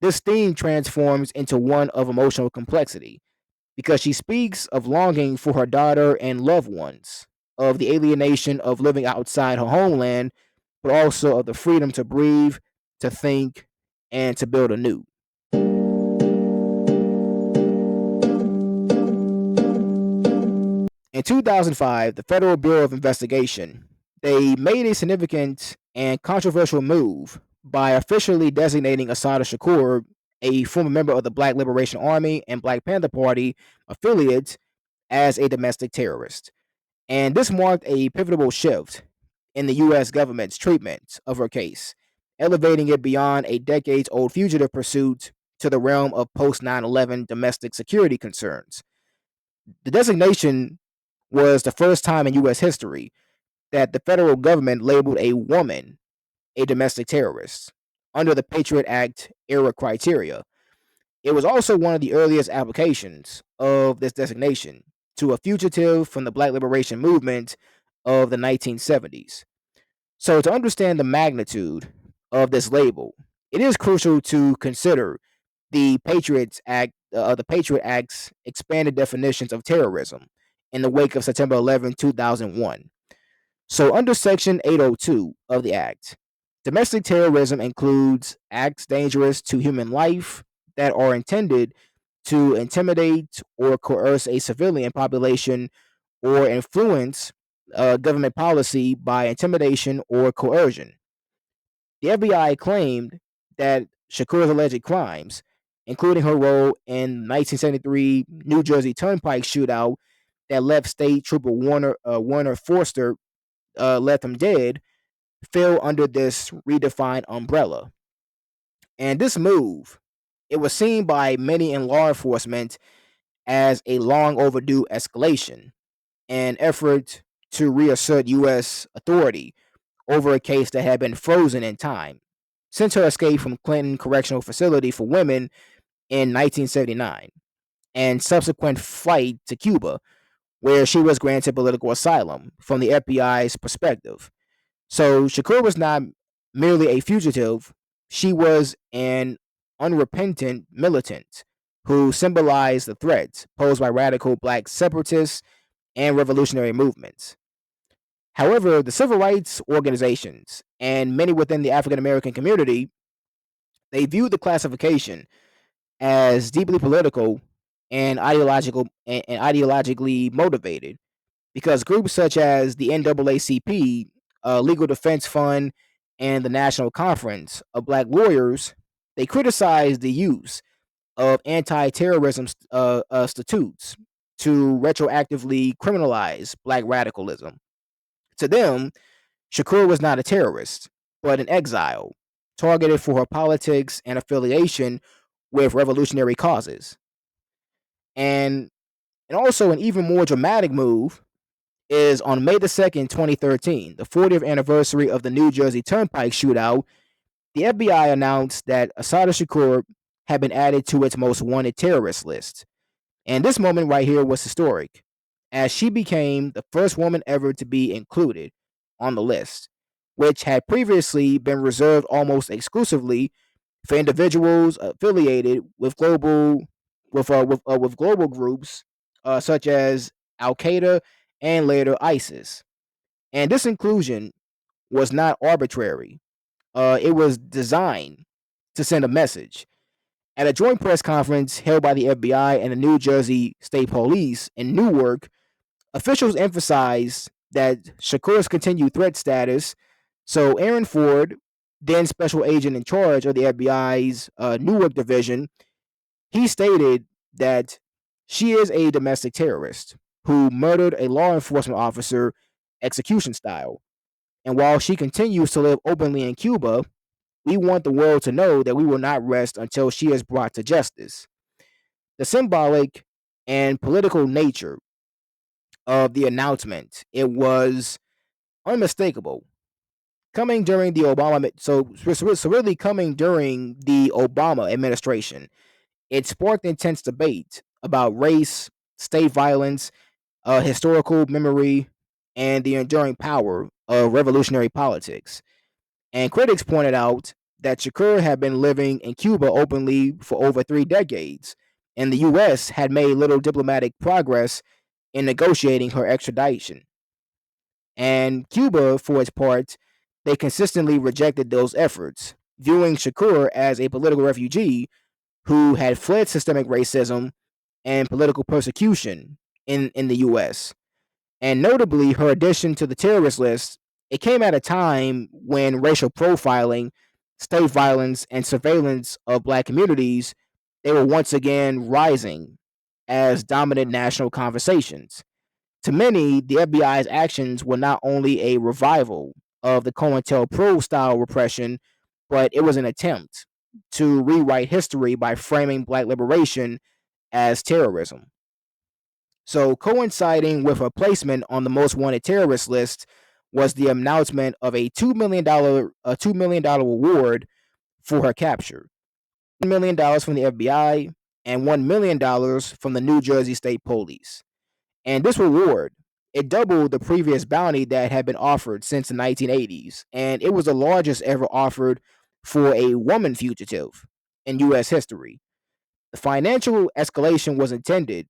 this theme transforms into one of emotional complexity because she speaks of longing for her daughter and loved ones, of the alienation of living outside her homeland, but also of the freedom to breathe, to think, and to build anew. In 2005, the Federal Bureau of Investigation, they made a significant and controversial move by officially designating Assata Shakur, a former member of the Black Liberation Army and Black Panther Party affiliate, as a domestic terrorist. And this marked a pivotal shift in the US government's treatment of her case, elevating it beyond a decades old fugitive pursuit to the realm of post 9/11 domestic security concerns. The designation was the first time in US history that the federal government labeled a woman a domestic terrorist under the Patriot Act era criteria. It was also one of the earliest applications of this designation to a fugitive from the Black Liberation Movement of the 1970s. So, to understand the magnitude of this label, it is crucial to consider the Patriot Act's expanded definitions of terrorism in the wake of September 11, 2001. So, under Section 802 of the Act, domestic terrorism includes acts dangerous to human life that are intended to intimidate or coerce a civilian population or influence government policy by intimidation or coercion. The FBI claimed that Shakur's alleged crimes, including her role in 1973 New Jersey Turnpike shootout that left State Trooper Warner Forster left him dead, fell under this redefined umbrella. And this move, it was seen by many in law enforcement as a long overdue escalation, an effort to reassert U.S. authority over a case that had been frozen in time since her escape from Clinton Correctional Facility for Women in 1979 and subsequent flight to Cuba, where she was granted political asylum from the FBI's perspective. So Shakur was not merely a fugitive, she was an unrepentant militant who symbolized the threats posed by radical black separatists and revolutionary movements. However, the civil rights organizations and many within the African American community, they viewed the classification as deeply political and ideologically motivated because groups such as the NAACP Legal Defense Fund, and the National Conference of Black Lawyers, they criticized the use of anti-terrorism statutes to retroactively criminalize black radicalism. To them, Shakur was not a terrorist, but an exile, targeted for her politics and affiliation with revolutionary causes. And and also an even more dramatic move is on May the 2nd, 2013, the 40th anniversary of the New Jersey Turnpike shootout, the FBI announced that Assata Shakur had been added to its most wanted terrorist list. And this moment right here was historic, as she became the first woman ever to be included on the list, which had previously been reserved almost exclusively for individuals affiliated with global groups such as Al Qaeda and later ISIS. And this inclusion was not arbitrary. It was designed to send a message. At a joint press conference held by the FBI and the New Jersey State Police in Newark, officials emphasized that Shakur's continued threat status. So Aaron Ford, then special agent in charge of the FBI's Newark division, he stated that she is a domestic terrorist who murdered a law enforcement officer execution style. And while she continues to live openly in Cuba, we want the world to know that we will not rest until she is brought to justice. The symbolic and political nature of the announcement, it was unmistakable. Coming during the Obama, so really coming during the Obama administration, it sparked intense debate about race, state violence, historical memory, and the enduring power of revolutionary politics. And critics pointed out that Shakur had been living in Cuba openly for over 3 decades, and the U.S. had made little diplomatic progress in negotiating her extradition. And Cuba, for its part, they consistently rejected those efforts, viewing Shakur as a political refugee who had fled systemic racism and political persecution in the US. And notably, her addition to the terrorist list, it came at a time when racial profiling, state violence, and surveillance of black communities, they were once again rising as dominant national conversations. To many, the FBI's actions were not only a revival of the COINTELPRO style repression, but it was an attempt to rewrite history by framing black liberation as terrorism. So, coinciding with her placement on the most wanted terrorist list was the announcement of a $2 million award for her capture. $1 million from the FBI and $1 million from the New Jersey State Police. And this reward, it doubled the previous bounty that had been offered since the 1980s, and it was the largest ever offered for a woman fugitive in U.S. history. The financial escalation was intended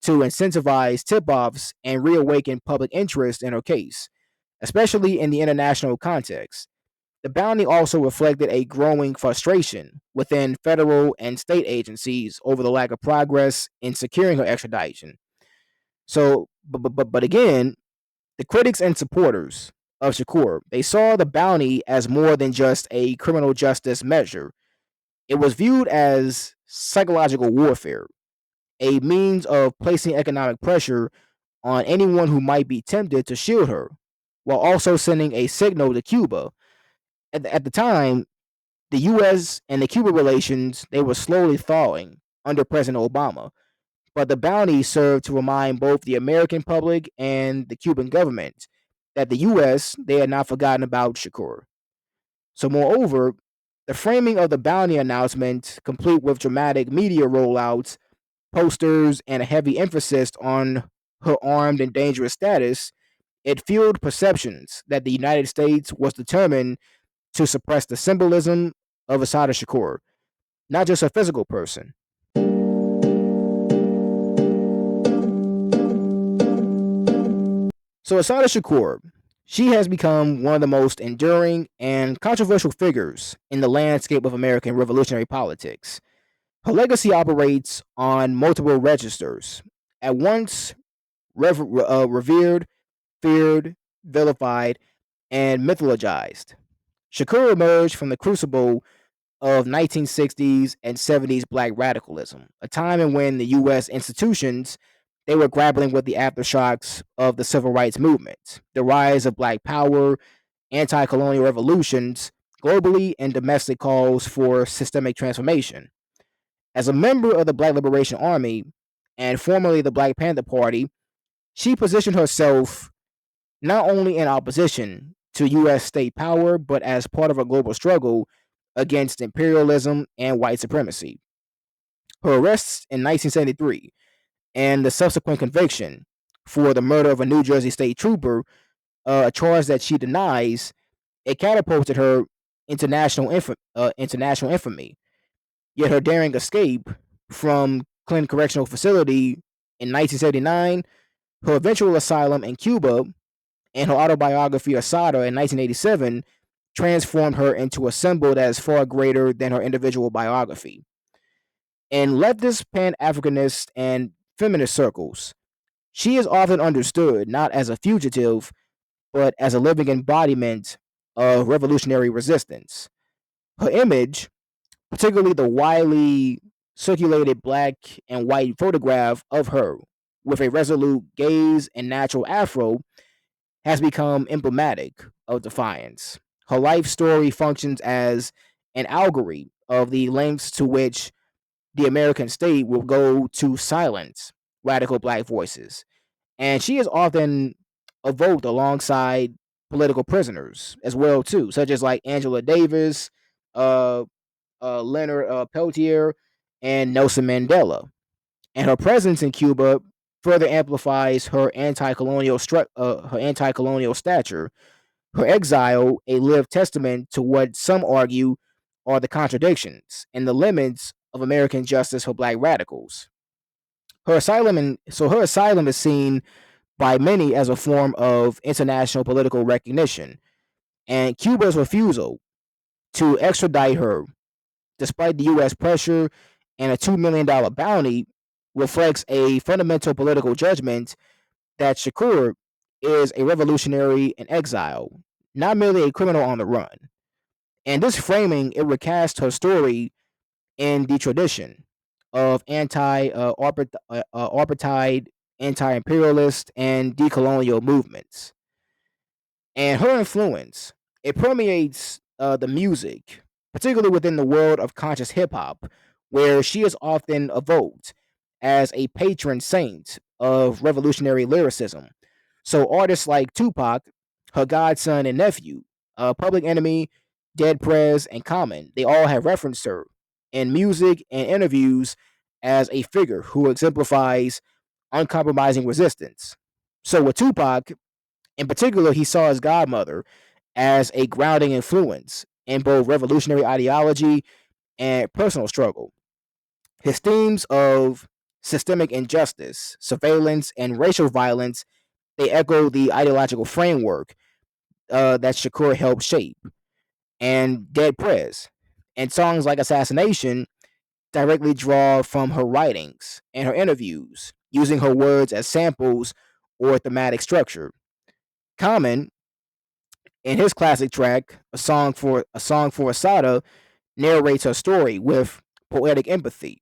to incentivize tip offs and reawaken public interest in her case, especially in the international context. The bounty also reflected a growing frustration within federal and state agencies over the lack of progress in securing her extradition. So, but again, the critics and supporters of Shakur, they saw the bounty as more than just a criminal justice measure. It was viewed as psychological warfare, a means of placing economic pressure on anyone who might be tempted to shield her, while also sending a signal to Cuba. At the time, the U.S. and the Cuba relations, they were slowly thawing under President Obama, but the bounty served to remind both the American public and the Cuban government that the U.S. they had not forgotten about Shakur. So, moreover, the framing of the bounty announcement, complete with dramatic media rollouts, posters, and a heavy emphasis on her armed and dangerous status, it fueled perceptions that the United States was determined to suppress the symbolism of Assata Shakur, not just a physical person. So Assata Shakur, she has become one of the most enduring and controversial figures in the landscape of American revolutionary politics. Her legacy operates on multiple registers. At once revered, feared, vilified, and mythologized. Shakur emerged from the crucible of 1960s and 70s black radicalism, a time in when the US institutions they were grappling with the aftershocks of the civil rights movement, the rise of black power, anti-colonial revolutions globally, and domestic calls for systemic transformation. As a member of the Black Liberation Army and formerly the Black Panther Party, she positioned herself not only in opposition to US state power, but as part of a global struggle against imperialism and white supremacy. Her arrests in 1973 and the subsequent conviction for the murder of a New Jersey state trooper, a charge that she denies, it catapulted her international infamy. Yet her daring escape from Clinton Correctional Facility in 1979, her eventual asylum in Cuba, and her autobiography Assata in 1987 transformed her into a symbol that is far greater than her individual biography. In leftist, Pan Africanist, and feminist circles, she is often understood not as a fugitive, but as a living embodiment of revolutionary resistance. Her image, particularly the widely circulated black and white photograph of her with a resolute gaze and natural afro, has become emblematic of defiance. Her life story functions as an allegory of the lengths to which the American state will go to silence radical black voices. And she is often evoked alongside political prisoners as well too, such as like Angela Davis, uh, Leonard Peltier, and Nelson Mandela. And her presence in Cuba further amplifies her anti-colonial stature. Her exile, a lived testament to what some argue are the contradictions and the limits of American justice for black radicals. Her asylum is seen by many as a form of international political recognition, and Cuba's refusal to extradite her, despite the U.S. pressure and a $2 million bounty, reflects a fundamental political judgment that Shakur is a revolutionary in exile, not merely a criminal on the run. And this framing, it recasts her story in the tradition of apartheid, anti-imperialist, and decolonial movements. And her influence, it permeates the music, particularly within the world of conscious hip hop, where she is often evoked as a patron saint of revolutionary lyricism. So artists like Tupac, her godson and nephew, Public Enemy, Dead Prez, and Common, they all have referenced her in music and interviews as a figure who exemplifies uncompromising resistance. So with Tupac, in particular, he saw his godmother as a grounding influence in both revolutionary ideology and personal struggle. His themes of systemic injustice, surveillance, and racial violence, they echo the ideological framework that Shakur helped shape. And Dead Prez and songs like Assassination directly draw from her writings and her interviews, using her words as samples or thematic structure. Common, in his classic track, a song for Asada, narrates her story with poetic empathy,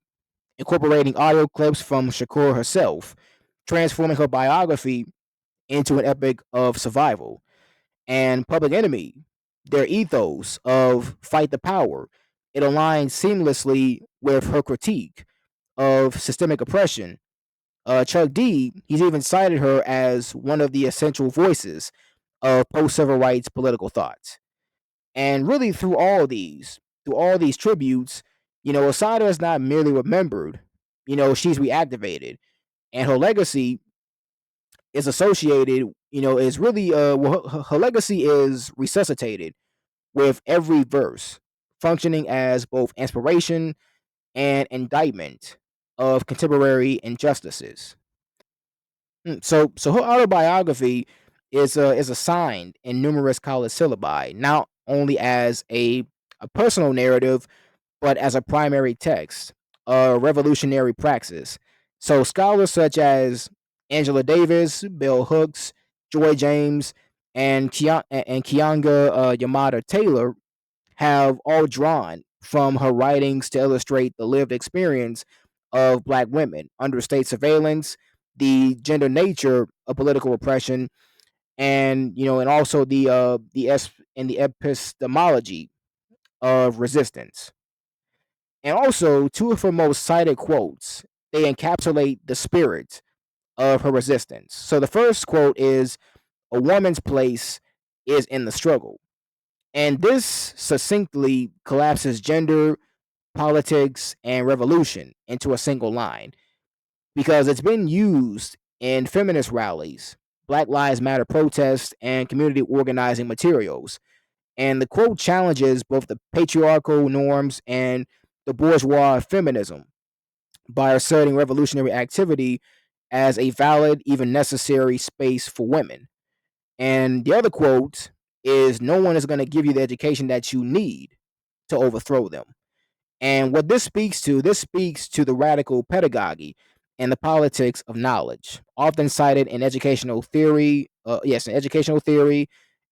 incorporating audio clips from Shakur herself, transforming her biography into an epic of survival. And Public Enemy, their ethos of fight the power, it aligns seamlessly with her critique of systemic oppression. Chuck D, he's even cited her as one of the essential voices of post civil rights political thought. And really, through all these tributes, Asada is not merely remembered. She's reactivated, and her legacy is associated. Is really her legacy is resuscitated with every verse, functioning as both inspiration and indictment of contemporary injustices. So her autobiography is assigned in numerous college syllabi, not only as a personal narrative, but as a primary text, a revolutionary praxis. So scholars such as Angela Davis, Bill Hooks, Joy James, and Kianga Yamada Taylor have all drawn from her writings to illustrate the lived experience of Black women under state surveillance, the gender nature of political repression, and and also the epistemology of resistance. And also, two of her most cited quotes, they encapsulate the spirit of her resistance. So the first quote is, "A woman's place is in the struggle." And this succinctly collapses gender, politics, and revolution into a single line because it's been used in feminist rallies, Black Lives Matter protests, and community organizing materials. And the quote challenges both the patriarchal norms and the bourgeois feminism by asserting revolutionary activity as a valid, even necessary space for women. And the other quote is, "No one is going to give you the education that you need to overthrow them." And what this speaks to the radical pedagogy and the politics of knowledge, often cited in educational theory. In educational theory,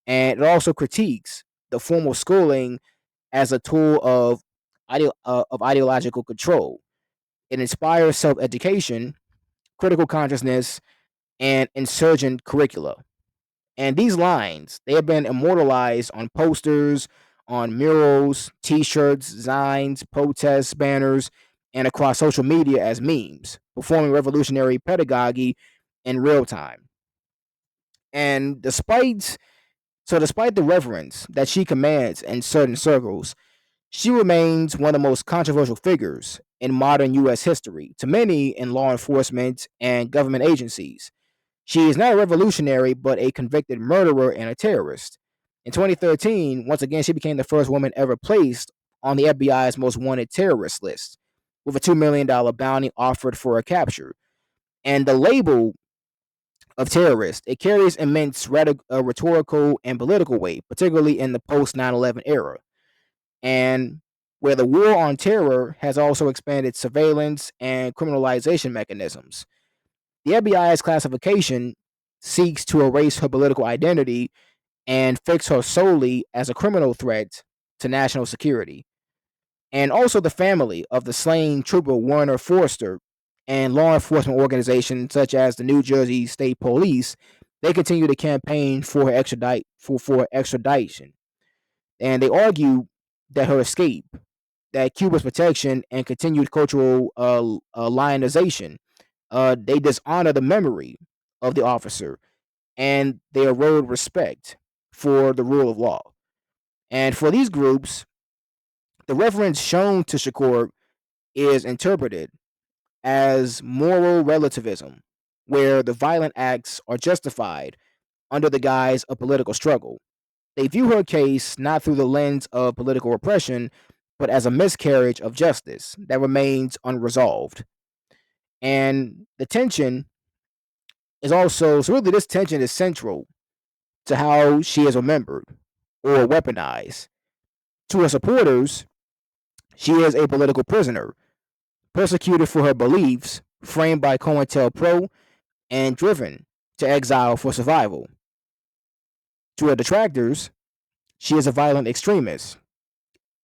and it also critiques the formal schooling as a tool of ideological control. It inspires self-education, critical consciousness, and insurgent curricula. And these lines, they have been immortalized on posters, on murals, t-shirts, signs, protests, banners, and across social media as memes, performing revolutionary pedagogy in real time. And despite the reverence that she commands in certain circles, she remains one of the most controversial figures in modern US history to many in law enforcement and government agencies. She is not a revolutionary, but a convicted murderer and a terrorist. In 2013, once again, she became the first woman ever placed on the FBI's most wanted terrorist list, with a $2 million bounty offered for her capture. And the label of terrorist, it carries immense rhetorical and political weight, particularly in the post 9/11 era, and where the war on terror has also expanded surveillance and criminalization mechanisms. The FBI's classification seeks to erase her political identity and fix her solely as a criminal threat to national security. And also the family of the slain trooper Warner Forster and law enforcement organizations such as the New Jersey State Police, they continue to campaign for her extradition. And they argue that her escape, that Cuba's protection and continued cultural lionization, they dishonor the memory of the officer and they erode respect for the rule of law. And for these groups, the reference shown to Shakur is interpreted as moral relativism, where the violent acts are justified under the guise of political struggle. They view her case not through the lens of political repression, but as a miscarriage of justice that remains unresolved. And the tension is also, so really, this tension is central to how she is remembered or weaponized. To her supporters, she is a political prisoner, persecuted for her beliefs, framed by COINTELPRO, and driven to exile for survival. To her detractors, she is a violent extremist,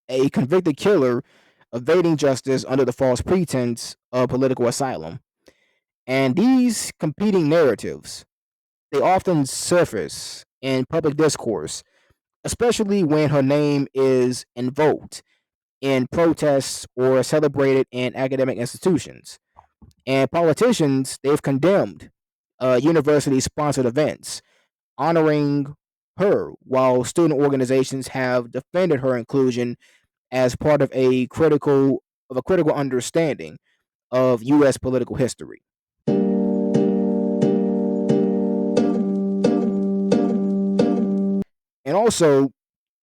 a convicted killer evading justice under the false pretense of political asylum. And these competing narratives, they often surface in public discourse, especially when her name is invoked in protests or celebrated in academic institutions. And politicians, they've condemned university sponsored events honoring her, while student organizations have defended her inclusion as part of a critical understanding of US political history. And also,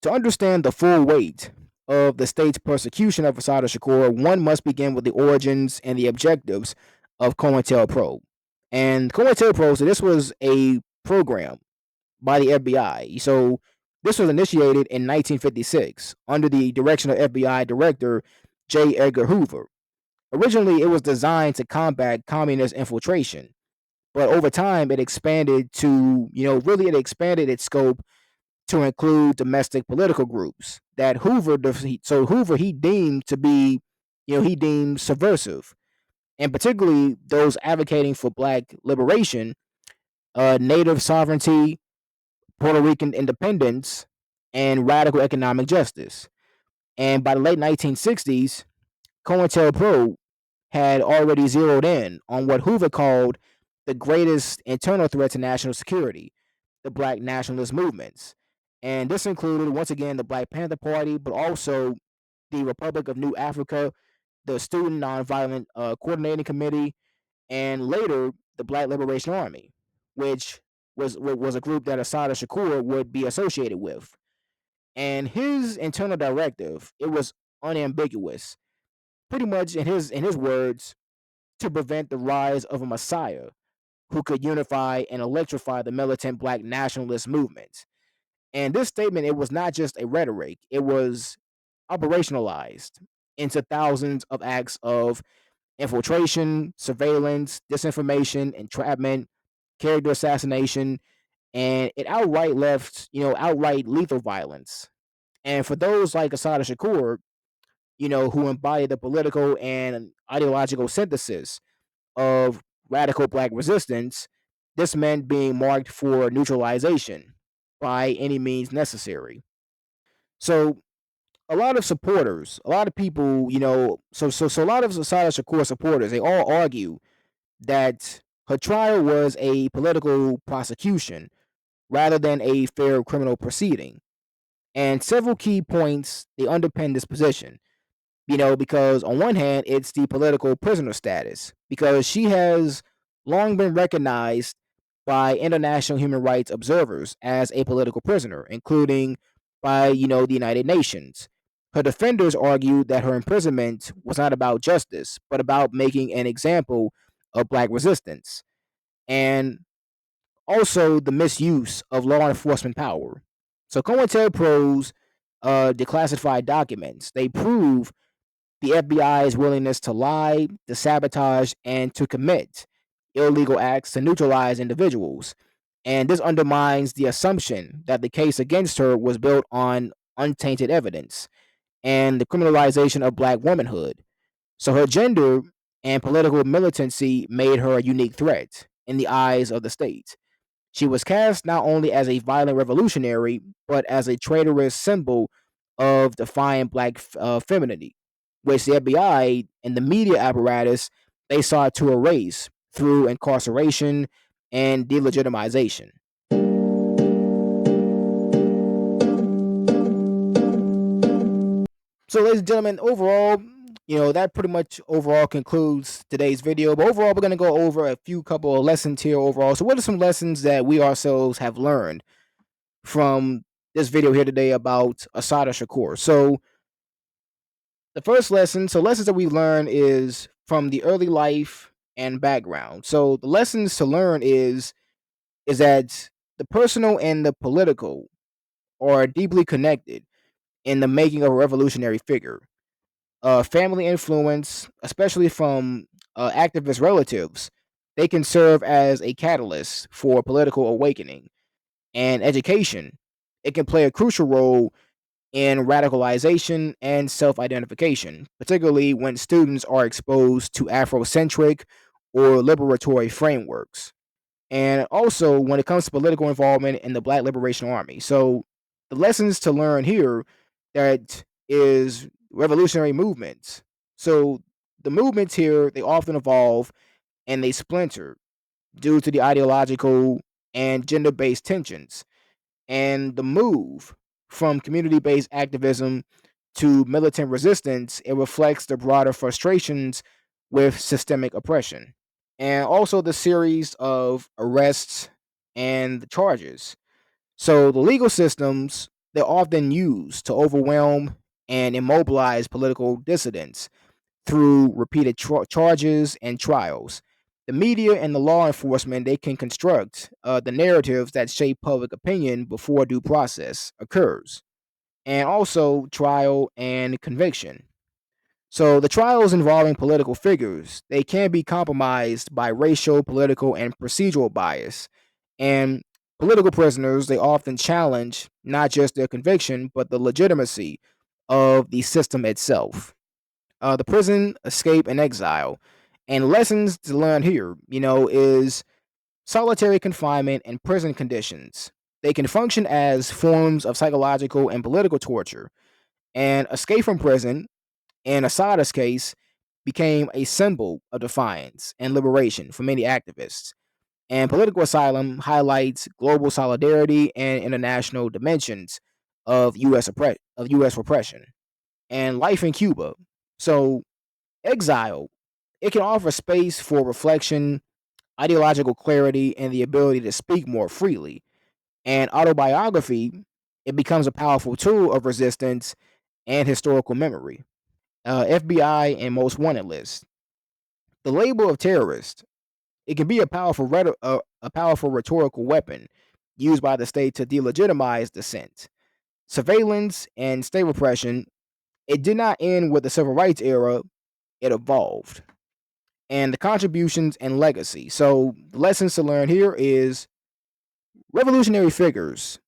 to understand the full weight of the state's persecution of Assata Shakur, one must begin with the origins and the objectives of COINTELPRO. And COINTELPRO, so this was a program by the FBI. So this was initiated in 1956 under the direction of FBI Director J. Edgar Hoover. Originally, it was designed to combat communist infiltration, But over time, it expanded to, really it expanded its scope to include domestic political groups that Hoover he deemed to be, he deemed subversive, and particularly those advocating for black liberation, native sovereignty, Puerto Rican independence, and radical economic justice. And by the late 1960s, COINTELPRO had already zeroed in on what Hoover called the greatest internal threat to national security, the black nationalist movements. And this included, once again, the Black Panther Party, but also the Republic of New Africa, the Student Nonviolent Coordinating Committee, and later the Black Liberation Army, which was a group that Assata Shakur would be associated with. And his internal directive, it was unambiguous, pretty much in his words, to prevent the rise of a messiah who could unify and electrify the militant black nationalist movement. And this statement, it was not just a rhetoric, it was operationalized into thousands of acts of infiltration, surveillance, disinformation, entrapment, character assassination, and it outright left, outright lethal violence. And for those like Assata Shakur, who embodied the political and ideological synthesis of radical black resistance, this meant being marked for neutralization by any means necessary. So a lot of supporters, a lot of people, so a lot of Assata Shakur supporters, they all argue that her trial was a political prosecution rather than a fair criminal proceeding. And several key points they underpin this position. Because on one hand, it's the political prisoner status, because she has long been recognized by international human rights observers as a political prisoner, including by, the United Nations. Her defenders argued that her imprisonment was not about justice, but about making an example of black resistance, and also the misuse of law enforcement power. So COINTELPRO's declassified documents, they prove the FBI's willingness to lie, to sabotage, and to commit illegal acts to neutralize individuals. And this undermines the assumption that the case against her was built on untainted evidence and the criminalization of black womanhood. So her gender and political militancy made her a unique threat in the eyes of the state. She was cast not only as a violent revolutionary, but as a traitorous symbol of defiant black femininity, which the FBI and the media apparatus they sought to erase through incarceration and delegitimization. So, ladies and gentlemen, overall, that pretty much overall concludes today's video. But overall, we're going to go over a few couple of lessons here overall. So, what are some lessons that we ourselves have learned from this video here today about Assata Shakur? So, the first lesson, so lessons that we learn is from the early life and background. So, the lessons to learn is that the personal and the political are deeply connected in the making of a revolutionary figure. Family influence, especially from activist relatives, they can serve as a catalyst for political awakening. And education, it can play a crucial role in radicalization and self identification, particularly when students are exposed to Afrocentric or liberatory frameworks. And also when it comes to political involvement in the Black Liberation Army. So the lessons to learn here that is revolutionary movements. So the movements here, they often evolve and they splinter due to the ideological and gender based tensions. And the move from community based activism to militant resistance, it reflects the broader frustrations with systemic oppression. And also the series of arrests and the charges. So the legal systems, they're often used to overwhelm and immobilize political dissidents through repeated charges and trials. The media and the law enforcement, they can construct the narratives that shape public opinion before due process occurs. And also trial and conviction. So the trials involving political figures, they can be compromised by racial, political, and procedural bias. And political prisoners, they often challenge not just their conviction, but the legitimacy of the system itself. The prison, escape, and exile. And lessons to learn here, is solitary confinement and prison conditions. They can function as forms of psychological and political torture. And escape from prison, in Assata's case, became a symbol of defiance and liberation for many activists. And political asylum highlights global solidarity and international dimensions of U.S. repression and life in Cuba. So, exile, it can offer space for reflection, ideological clarity, and the ability to speak more freely. And autobiography, it becomes a powerful tool of resistance and historical memory. FBI and most wanted list. The label of terrorist, it can be a powerful rhetorical weapon used by the state to delegitimize dissent. Surveillance and state repression, it did not end with the civil rights era, it evolved. And the contributions and legacy. So, the lessons to learn here is revolutionary figures,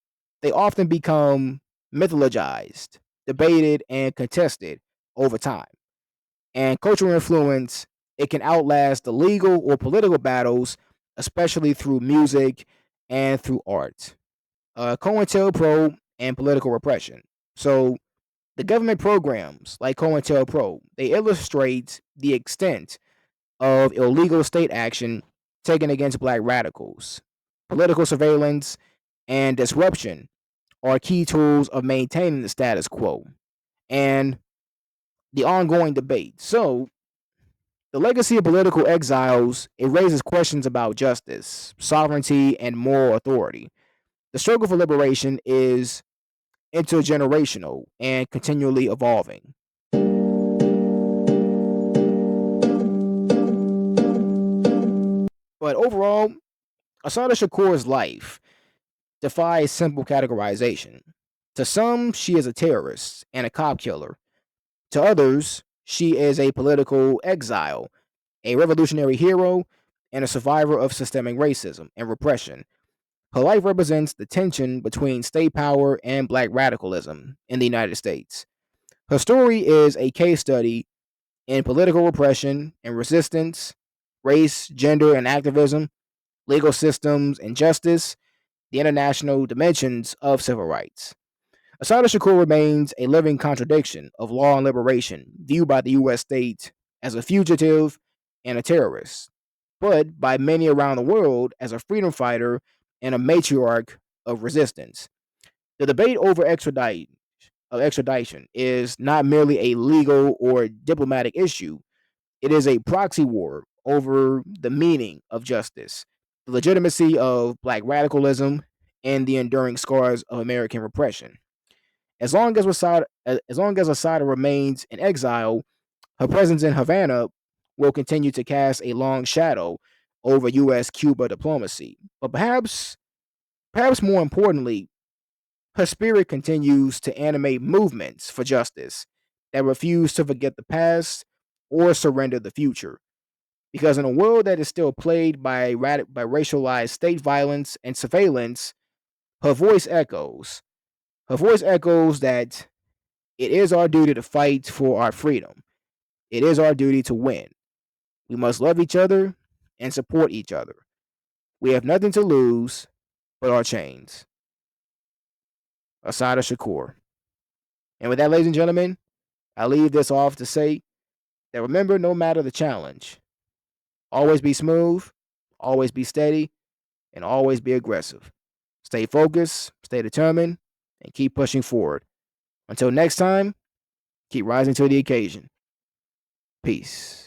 they often become mythologized, debated, and contested over time. And cultural influence, it can outlast the legal or political battles, especially through music and through art. COINTELPRO and political repression. So, the government programs like COINTELPRO, they illustrate the extent of illegal state action taken against black radicals. Political surveillance and disruption are key tools of maintaining the status quo and the ongoing debate. So, the legacy of political exiles, it raises questions about justice, sovereignty, and moral authority. The struggle for liberation is intergenerational and continually evolving. But overall, Assata Shakur's life defies simple categorization. To some, she is a terrorist and a cop killer. To others, she is a political exile, a revolutionary hero, and a survivor of systemic racism and repression. Her life represents the tension between state power and black radicalism in the United States. Her story is a case study in political repression and resistance, race, gender, and activism, legal systems and justice, the international dimensions of civil rights. Assata Shakur remains a living contradiction of law and liberation, viewed by the U.S. state as a fugitive and a terrorist, but by many around the world as a freedom fighter and a matriarch of resistance. The debate over extradition is not merely a legal or diplomatic issue, it is a proxy war over the meaning of justice, the legitimacy of black radicalism, and the enduring scars of American repression. As long as Asada remains in exile, her presence in Havana will continue to cast a long shadow over U.S. Cuba diplomacy. But perhaps more importantly, her spirit continues to animate movements for justice that refuse to forget the past or surrender the future. Because in a world that is still plagued by racialized state violence and surveillance, her voice echoes. Her voice echoes that it is our duty to fight for our freedom. It is our duty to win. We must love each other and support each other. We have nothing to lose but our chains. Assata Shakur. And with that, ladies and gentlemen, I leave this off to say that remember, no matter the challenge, always be smooth, always be steady, and always be aggressive. Stay focused, stay determined, and keep pushing forward. Until next time, keep rising to the occasion. Peace.